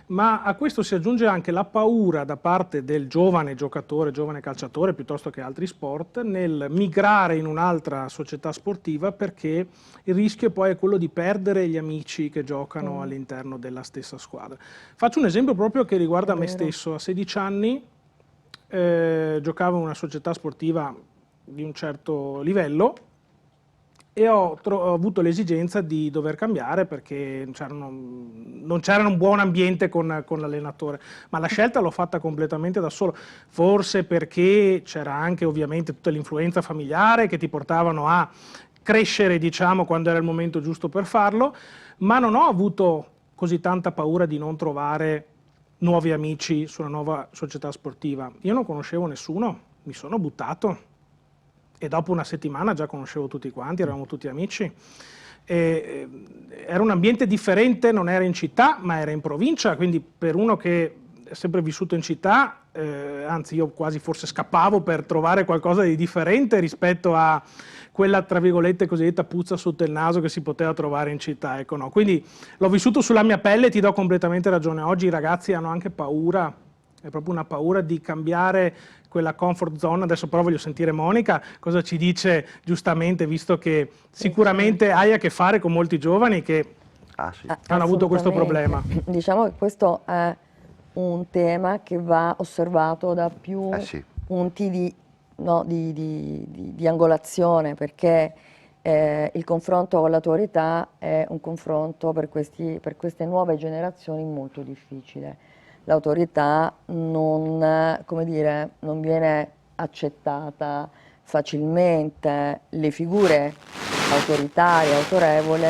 ma a questo si aggiunge anche la paura da parte del giovane giocatore, giovane calciatore, piuttosto che altri sport, nel migrare in un'altra società sportiva, perché il rischio poi è quello di perdere gli amici che giocano all'interno della stessa squadra. Faccio un esempio proprio che riguarda me stesso. A 16 anni giocavo in una società sportiva di un certo livello e ho avuto l'esigenza di dover cambiare perché non c'era un buon ambiente con l'allenatore, ma la scelta l'ho fatta completamente da solo, forse perché c'era anche ovviamente tutta l'influenza familiare che ti portavano a crescere, diciamo, quando era il momento giusto per farlo, ma non ho avuto così tanta paura di non trovare nuovi amici su una nuova società sportiva. Io non conoscevo nessuno, mi sono buttato e dopo una settimana già conoscevo tutti quanti, eravamo tutti amici. Era un ambiente differente, non era in città ma era in provincia, quindi per uno che sempre vissuto in città, anzi io quasi forse scappavo per trovare qualcosa di differente rispetto a quella, tra virgolette, cosiddetta puzza sotto il naso che si poteva trovare in città, ecco, no. Quindi l'ho vissuto sulla mia pelle e ti do completamente ragione. Oggi i ragazzi hanno anche paura, è proprio una paura di cambiare quella comfort zone. Adesso però voglio sentire Monica cosa ci dice, giustamente, visto che sicuramente hai a che fare con molti giovani che hanno avuto questo problema. Diciamo che questo è un tema che va osservato da più punti di angolazione, perché il confronto con l'autorità è un confronto per queste nuove generazioni molto difficile. L'autorità non, come dire, non viene accettata facilmente, le figure autoritarie, autorevoli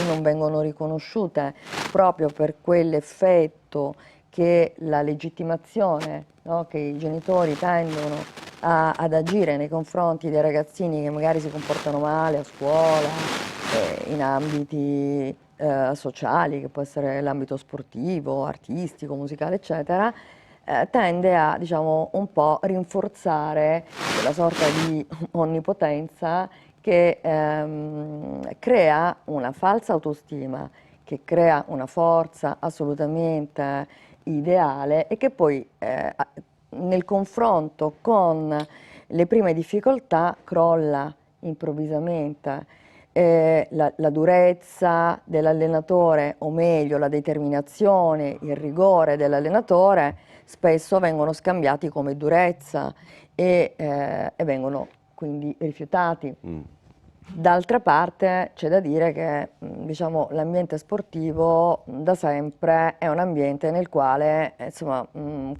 non vengono riconosciute proprio per quell'effetto che la legittimazione, no, che i genitori tendono ad agire nei confronti dei ragazzini che magari si comportano male a scuola, in ambiti sociali, che può essere l'ambito sportivo, artistico, musicale, eccetera, tende a, diciamo, un po' rinforzare quella sorta di onnipotenza che crea una falsa autostima, che crea una forza assolutamente ideale e che poi nel confronto con le prime difficoltà crolla improvvisamente. La durezza dell'allenatore, o meglio la determinazione, il rigore dell'allenatore spesso vengono scambiati come durezza e vengono quindi rifiutati. D'altra parte c'è da dire che diciamo, l'ambiente sportivo da sempre è un ambiente nel quale insomma,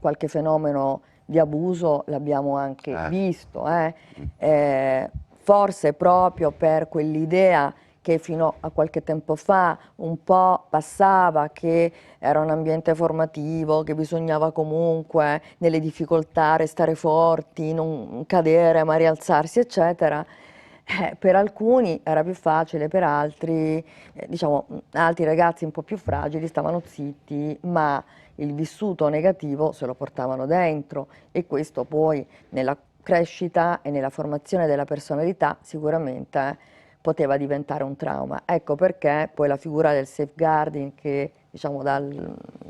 qualche fenomeno di abuso l'abbiamo anche visto. Forse proprio per quell'idea che fino a qualche tempo fa un po' passava che era un ambiente formativo, che bisognava comunque nelle difficoltà restare forti, non cadere ma rialzarsi, eccetera. Per alcuni era più facile, per altri, diciamo, altri ragazzi un po' più fragili stavano zitti, ma il vissuto negativo se lo portavano dentro e questo poi nella crescita e nella formazione della personalità sicuramente poteva diventare un trauma. Ecco perché poi la figura del safeguarding, che diciamo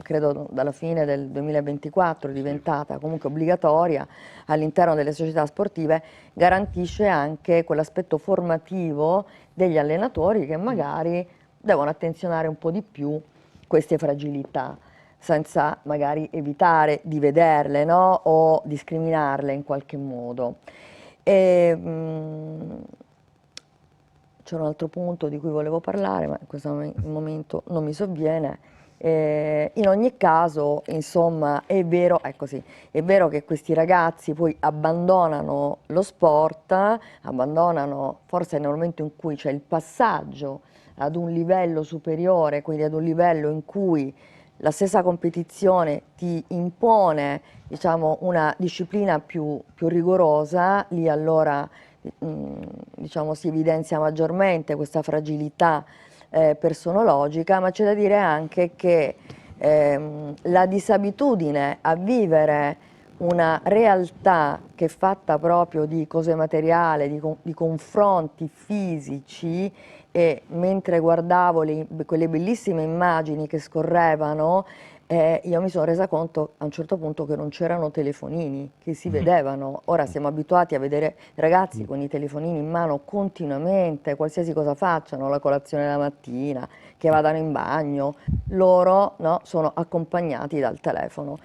credo dalla fine del 2024 è diventata comunque obbligatoria all'interno delle società sportive, garantisce anche quell'aspetto formativo degli allenatori che magari devono attenzionare un po' di più queste fragilità, senza magari evitare di vederle, no? O discriminarle in qualche modo. C'è un altro punto di cui volevo parlare, ma in questo momento non mi sovviene. In ogni caso, insomma, è vero, è così, è vero che questi ragazzi poi abbandonano lo sport, abbandonano forse nel momento in cui c'è il passaggio ad un livello superiore, quindi ad un livello in cui la stessa competizione ti impone, diciamo, una disciplina più rigorosa, lì allora diciamo, si evidenzia maggiormente questa fragilità personologica, ma c'è da dire anche che la disabitudine a vivere una realtà che è fatta proprio di cose materiali, di confronti fisici, e mentre guardavo quelle bellissime immagini che scorrevano, io mi sono resa conto a un certo punto che non c'erano telefonini, che si vedevano. Ora siamo abituati a vedere ragazzi con i telefonini in mano continuamente, qualsiasi cosa facciano, la colazione la mattina, che vadano in bagno, loro no, sono accompagnati dal telefono.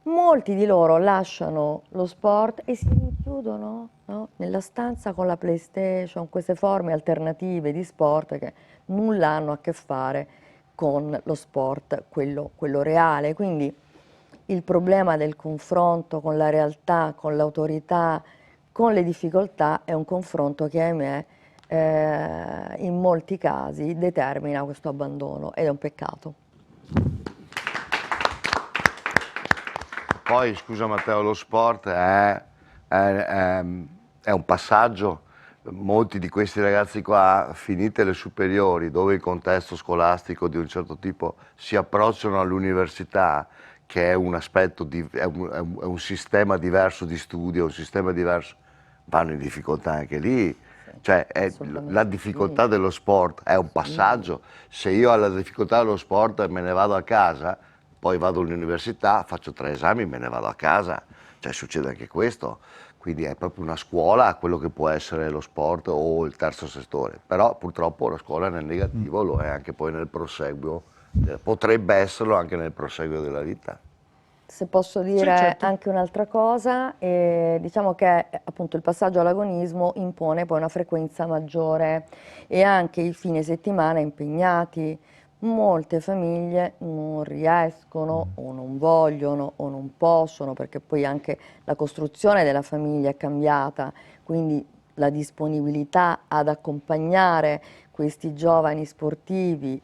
Molti di loro lasciano lo sport e si rinchiudono, no, nella stanza con la PlayStation, queste forme alternative di sport che nulla hanno a che fare con lo sport, quello reale. Quindi il problema del confronto con la realtà, con l'autorità, con le difficoltà è un confronto che, ahimè, in molti casi determina questo abbandono ed è un peccato. Poi, scusa Matteo, lo sport è un passaggio. Molti di questi ragazzi qua, finite le superiori, dove il contesto scolastico di un certo tipo si approcciano all'università, che è un aspetto, è un sistema diverso di studio, un sistema diverso, vanno in difficoltà anche lì. Cioè la difficoltà dello sport è un passaggio. Se io alla difficoltà dello sport me ne vado a casa, poi vado all'università, faccio 3 esami, me ne vado a casa. Cioè succede anche questo. Quindi è proprio una scuola a quello che può essere lo sport o il terzo settore. Però purtroppo la scuola nel negativo lo è anche poi nel proseguo, potrebbe esserlo anche nel proseguo della vita. Se posso dire Sì, certo. anche un'altra cosa, diciamo che appunto il passaggio all'agonismo impone poi una frequenza maggiore e anche i fine settimana impegnati. Molte famiglie non riescono o non vogliono o non possono, perché poi anche la costruzione della famiglia è cambiata, quindi la disponibilità ad accompagnare questi giovani sportivi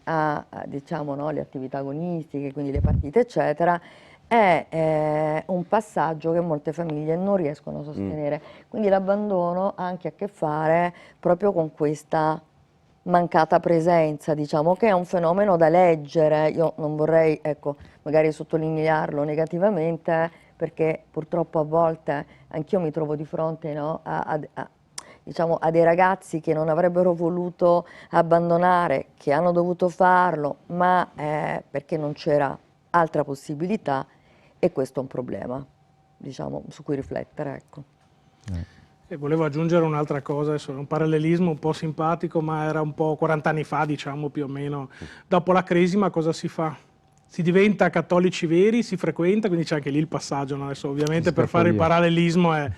diciamo, no, le attività agonistiche, quindi le partite eccetera, è un passaggio che molte famiglie non riescono a sostenere. Quindi l'abbandono ha anche a che fare proprio con questa mancata presenza, diciamo, che è un fenomeno da leggere. Io non vorrei, ecco, magari sottolinearlo negativamente, perché purtroppo a volte anch'io mi trovo di fronte, no, diciamo, a dei ragazzi che non avrebbero voluto abbandonare, che hanno dovuto farlo, ma perché non c'era altra possibilità, e questo è un problema, diciamo, su cui riflettere, ecco. E volevo aggiungere un'altra cosa, adesso è un parallelismo un po' simpatico, ma era un po' 40 anni fa, diciamo, più o meno. Dopo la Cresima cosa si fa? Si diventa cattolici veri, si frequenta, quindi c'è anche lì il passaggio, no? Adesso ovviamente per fare il parallelismo è...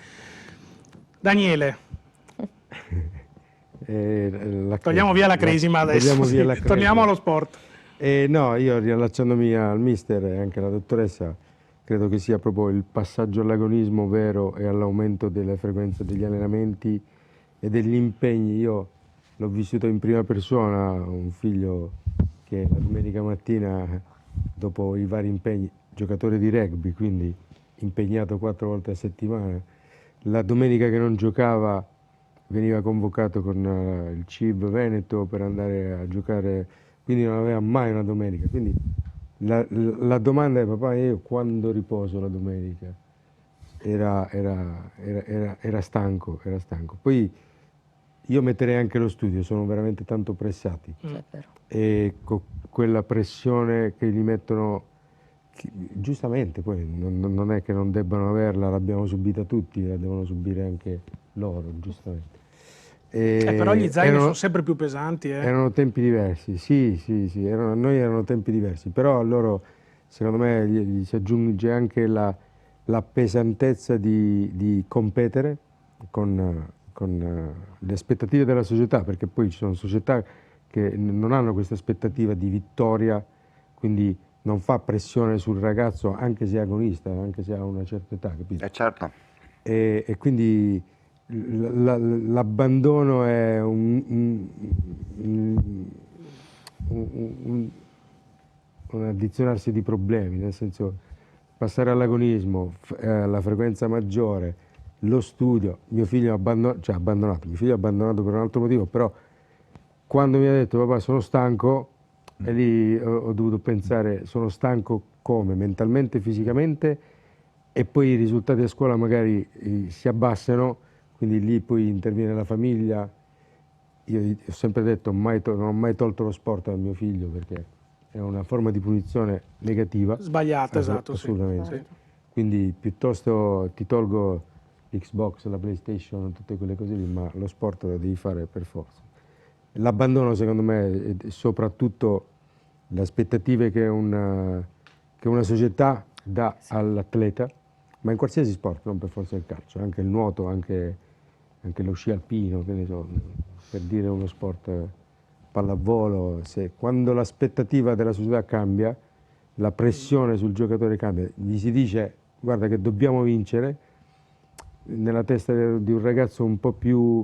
Daniele. Togliamo via la Cresima adesso, sì. Torniamo allo sport. No, io riallacciandomi al mister e anche alla dottoressa, credo che sia proprio il passaggio all'agonismo vero e all'aumento delle frequenze degli allenamenti e degli impegni. Io l'ho vissuto in prima persona, un figlio che la domenica mattina, dopo i vari impegni, giocatore di rugby, quindi impegnato 4 volte a settimana, la domenica che non giocava veniva convocato con il CIV Veneto per andare a giocare, quindi non aveva mai una domenica. Quindi la domanda è: papà, io quando riposo la domenica? Era stanco, era stanco. Poi io metterei anche lo studio, sono veramente tanto pressati. E con quella pressione che gli mettono, giustamente, poi non è che non debbano averla, l'abbiamo subita tutti, la devono subire anche loro, giustamente. Però gli zaini sono sempre più pesanti. Erano tempi diversi, sì, noi erano tempi diversi, però a loro, secondo me, gli si aggiunge anche la pesantezza di competere con le aspettative della società, perché poi ci sono società che non hanno questa aspettativa di vittoria, quindi non fa pressione sul ragazzo anche se è agonista, anche se ha una certa età, capito? Certo. E quindi l'abbandono è un addizionarsi di problemi, nel senso, passare all'agonismo, alla frequenza maggiore, lo studio. Mio figlio ha abbandonato per un altro motivo, però quando mi ha detto papà sono stanco, e lì ho dovuto pensare, sono stanco come? Mentalmente, fisicamente, e poi i risultati a scuola magari si abbassano. Quindi lì poi interviene la famiglia. Io ho sempre detto, non ho mai tolto lo sport a mio figlio, perché è una forma di punizione negativa. Sbagliata, esatto. Assolutamente. Sì. Quindi piuttosto ti tolgo l'Xbox, la PlayStation, tutte quelle cose lì, ma lo sport lo devi fare per forza. L'abbandono, secondo me, è soprattutto le aspettative che una società dà all'atleta, ma in qualsiasi sport, non per forza il calcio, anche il nuoto, anche lo sci alpino, che ne so, per dire uno sport, pallavolo. Quando l'aspettativa della società cambia, la pressione sul giocatore cambia, gli si dice guarda che dobbiamo vincere, nella testa di un ragazzo un po' più,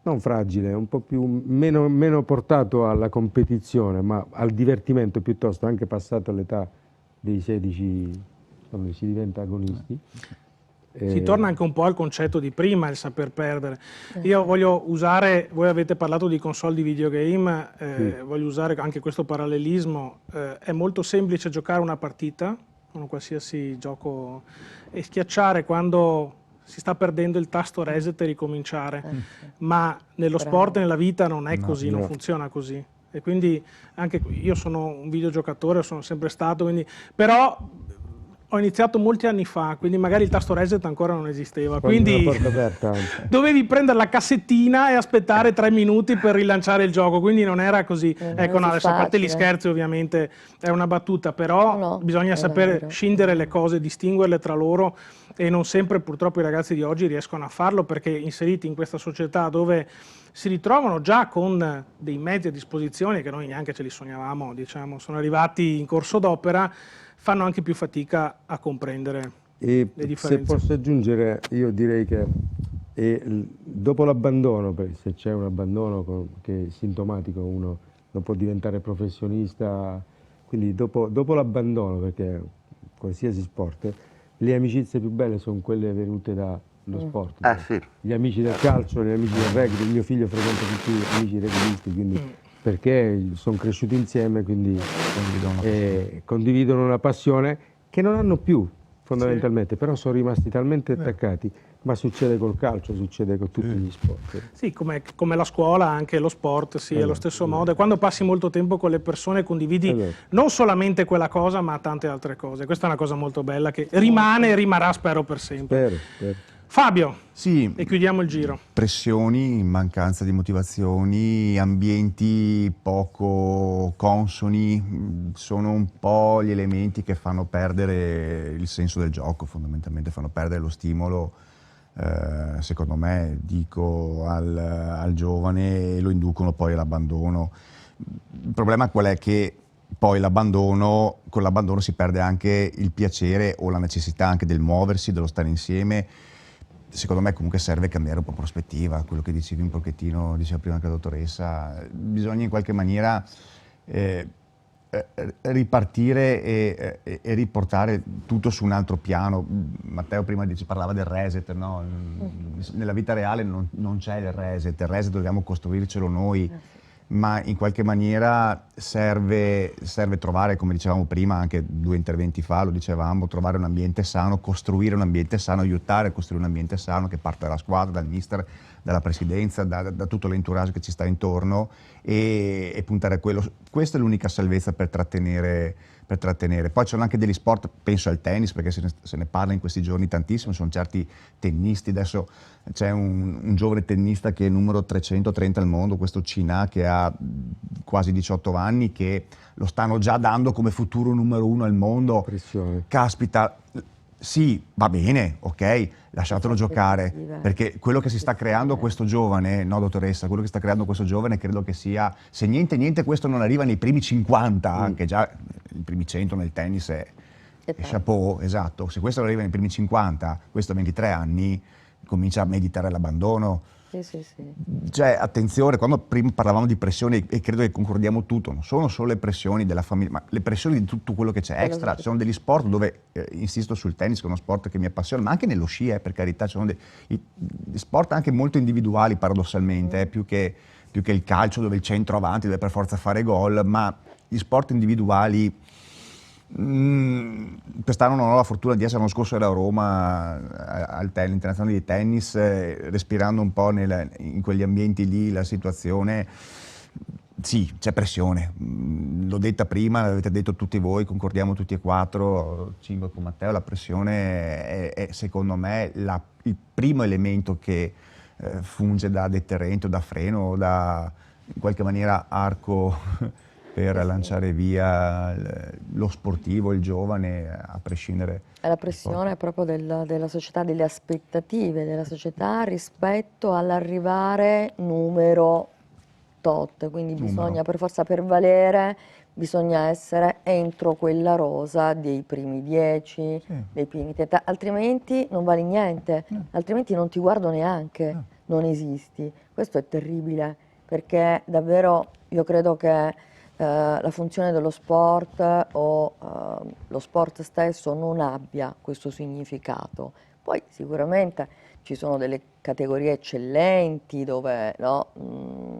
non fragile, un po' più meno portato alla competizione, ma al divertimento piuttosto, anche passato l'età dei 16, quando si diventa agonisti. Si torna anche un po' al concetto di prima, il saper perdere. Io voglio usare, voi avete parlato di console di videogame, voglio usare anche questo parallelismo. È molto semplice giocare una partita, con qualsiasi gioco, e schiacciare quando si sta perdendo il tasto reset e ricominciare, ma nello sport e nella vita non è così, non funziona così. E quindi anche io sono un videogiocatore, sono sempre stato, quindi, però ho iniziato molti anni fa, quindi magari il tasto reset ancora non esisteva, quindi porta aperta. dovevi prendere la cassettina e aspettare 3 minuti per rilanciare il gioco, quindi non era così. Ecco, no, adesso a parte gli scherzi ovviamente è una battuta, però bisogna sapere scindere le cose, distinguerle tra loro, e non sempre purtroppo i ragazzi di oggi riescono a farlo, perché inseriti in questa società dove si ritrovano già con dei mezzi a disposizione che noi neanche ce li sognavamo, diciamo, sono arrivati in corso d'opera, fanno anche più fatica a comprendere E le se differenze. posso aggiungere, io direi che dopo l'abbandono, se c'è un abbandono che è sintomatico, uno non può diventare professionista, quindi dopo l'abbandono, perché qualsiasi sport, le amicizie più belle sono quelle venute dallo sport. Sì. Gli amici del calcio, gli amici del rugby, il mio figlio frequenta tutti gli amici rugbisti, quindi perché sono cresciuti insieme, quindi condividono una passione che non hanno più fondamentalmente, però sono rimasti talmente attaccati, ma succede col calcio, succede con tutti gli sport. Sì, come la scuola, anche lo sport, sì, allo stesso modo. E quando passi molto tempo con le persone condividi non solamente quella cosa, ma tante altre cose. Questa è una cosa molto bella che rimane e rimarrà, spero, per sempre. Spero. Fabio, Sì, e chiudiamo il giro. pressioni, mancanza di motivazioni, ambienti poco consoni, sono un po' gli elementi che fanno perdere il senso del gioco, fondamentalmente fanno perdere lo stimolo, secondo me, dico, al giovane, e lo inducono poi all'abbandono. Il problema qual è? Che poi con l'abbandono si perde anche il piacere o la necessità anche del muoversi, dello stare insieme. Secondo me comunque serve cambiare un po' prospettiva, quello che dicevi un pochettino, diceva prima anche la dottoressa, bisogna in qualche maniera ripartire e riportare tutto su un altro piano. Matteo prima parlava del reset, no? Nella vita reale non c'è il reset dobbiamo costruircelo noi. Ma in qualche maniera serve trovare, come dicevamo prima, anche 2 interventi fa, lo dicevamo, trovare un ambiente sano, costruire un ambiente sano, aiutare a costruire un ambiente sano che parte dalla squadra, dal mister, dalla presidenza, da tutto l'entourage che ci sta intorno, e puntare a quello. Questa è l'unica salvezza per trattenere. Poi ci sono anche degli sport, penso al tennis, perché se ne parla in questi giorni tantissimo, sono certi tennisti, adesso c'è un giovane tennista che è numero 330 al mondo, questo Cina, che ha quasi 18 anni, che lo stanno già dando come futuro numero 1 al mondo. Pressione. Caspita, sì, va bene, ok, lasciatelo giocare, perché quello che si sta creando questo giovane, no dottoressa, quello che sta creando questo giovane credo che sia, se niente questo non arriva nei primi 50, che già i primi 100 nel tennis è chapeau, esatto, se questo non arriva nei primi 50, questo a 23 anni comincia a meditare l'abbandono. Sì. Cioè, attenzione, quando prima parlavamo di pressioni, e credo che concordiamo tutto, non sono solo le pressioni della famiglia, ma le pressioni di tutto quello che c'è extra. Ci sono degli sport dove, insisto sul tennis, che è uno sport che mi appassiona, ma anche nello sci, per carità, ci sono dei sport anche molto individuali, paradossalmente, più che il calcio, dove il centroavanti deve per forza fare gol, ma gli sport individuali. Quest'anno non ho la fortuna di essere, l'anno scorso ero a Roma all'Internazionale di tennis, respirando un po' in quegli ambienti lì la situazione. Sì, c'è pressione, l'ho detta prima, l'avete detto tutti voi, concordiamo tutti e 4, Cingo con Matteo, la pressione è secondo me il primo elemento che funge da deterrente o da freno, da in qualche maniera arco per lanciare via lo sportivo, il giovane, a prescindere. È la pressione proprio della società, delle aspettative della società rispetto all'arrivare numero tot, quindi bisogna per forza, per valere, bisogna essere entro quella rosa dei primi 10, dei primi 30, altrimenti non vali niente, altrimenti non ti guardo neanche, non esisti. Questo è terribile, perché davvero io credo che la funzione dello sport o lo sport stesso non abbia questo significato. Poi sicuramente ci sono delle categorie eccellenti dove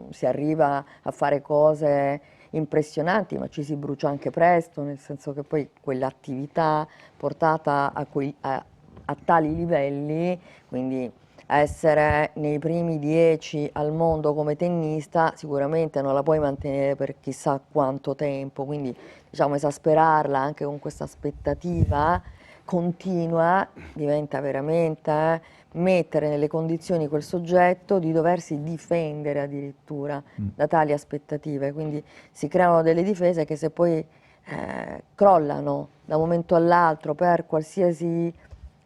si arriva a fare cose impressionanti, ma ci si brucia anche presto, nel senso che poi quell'attività portata a tali livelli, quindi essere nei primi 10 al mondo come tennista sicuramente non la puoi mantenere per chissà quanto tempo, quindi diciamo esasperarla anche con questa aspettativa continua diventa veramente mettere nelle condizioni quel soggetto di doversi difendere addirittura da tali aspettative, quindi si creano delle difese che se poi crollano da un momento all'altro per qualsiasi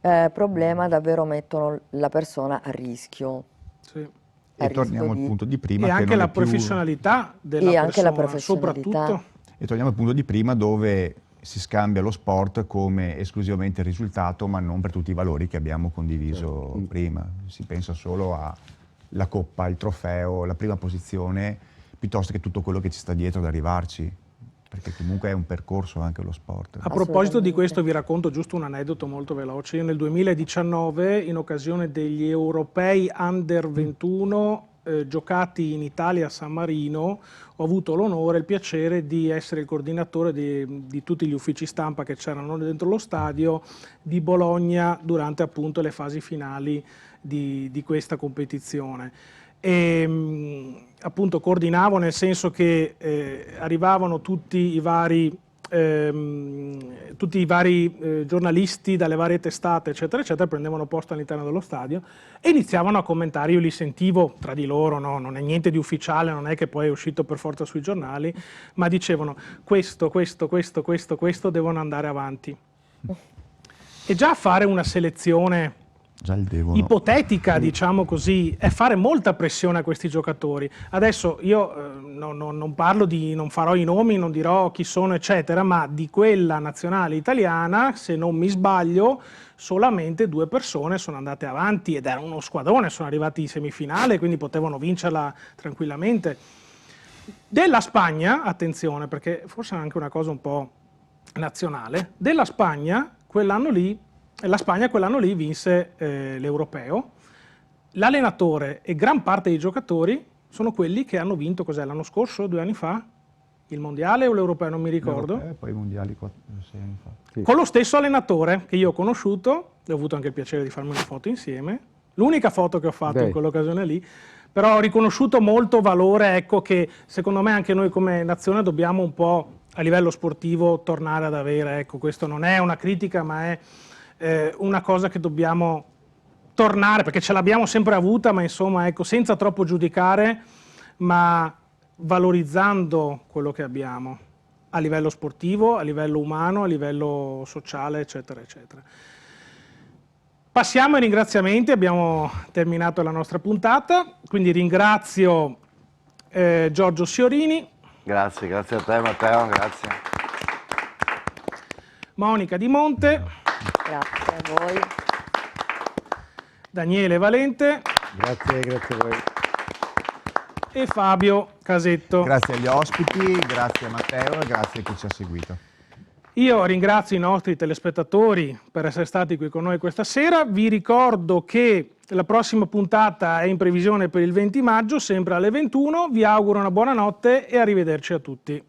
problema davvero mettono la persona a rischio. Sì. E torniamo al punto di prima. E che anche non la è più... professionalità della E anche la persona, professionalità. soprattutto. E torniamo al punto di prima dove si scambia lo sport come esclusivamente risultato, ma non per tutti i valori che abbiamo condiviso prima. Si pensa solo alla coppa, il trofeo, la prima posizione, piuttosto che tutto quello che ci sta dietro ad arrivarci, perché comunque è un percorso anche lo sport. A proposito di questo vi racconto giusto un aneddoto molto veloce. Io nel 2019, in occasione degli europei Under 21 giocati in Italia a San Marino, ho avuto l'onore e il piacere di essere il coordinatore di tutti gli uffici stampa che c'erano dentro lo stadio di Bologna durante appunto le fasi finali di questa competizione. E appunto coordinavo nel senso che arrivavano tutti i vari giornalisti dalle varie testate eccetera eccetera, prendevano posto all'interno dello stadio e iniziavano a commentare. Io li sentivo tra di loro, no? Non è niente di ufficiale, non è che poi è uscito per forza sui giornali, ma dicevano questo devono andare avanti. E già fare una selezione ipotetica, diciamo così, è fare molta pressione a questi giocatori. Adesso io non parlo non farò i nomi, non dirò chi sono eccetera, ma di quella nazionale italiana, se non mi sbaglio, solamente 2 persone sono andate avanti ed era uno squadrone, sono arrivati in semifinale, quindi potevano vincerla tranquillamente. Della Spagna, attenzione, perché forse è anche una cosa un po' nazionale, della Spagna quell'anno lì, la Spagna quell'anno lì vinse l'Europeo. L'allenatore e gran parte dei giocatori sono quelli che hanno vinto, cos'è, l'anno scorso, 2 anni fa? Il mondiale o l'Europeo, non mi ricordo. Poi i mondiali 6 anni fa. Sì. Con lo stesso allenatore che io ho conosciuto, e ho avuto anche il piacere di farmi una foto insieme, l'unica foto che ho fatto in quell'occasione lì, però ho riconosciuto molto valore, ecco, che secondo me anche noi come nazione dobbiamo un po' a livello sportivo tornare ad avere, ecco, questo non è una critica ma è una cosa che dobbiamo tornare, perché ce l'abbiamo sempre avuta, ma insomma, ecco, senza troppo giudicare, ma valorizzando quello che abbiamo a livello sportivo, a livello umano, a livello sociale, eccetera, eccetera. Passiamo ai ringraziamenti, abbiamo terminato la nostra puntata, quindi ringrazio Giorgio Siorini. Grazie a te Matteo, grazie. Monica Di Monte. Grazie a voi. Daniele Valente. Grazie a voi. E Fabio Casetto. Grazie agli ospiti, grazie a Matteo e grazie a chi ci ha seguito. Io ringrazio i nostri telespettatori per essere stati qui con noi questa sera. Vi ricordo che la prossima puntata è in previsione per il 20 maggio, sempre alle 21. Vi auguro una buona notte e arrivederci a tutti.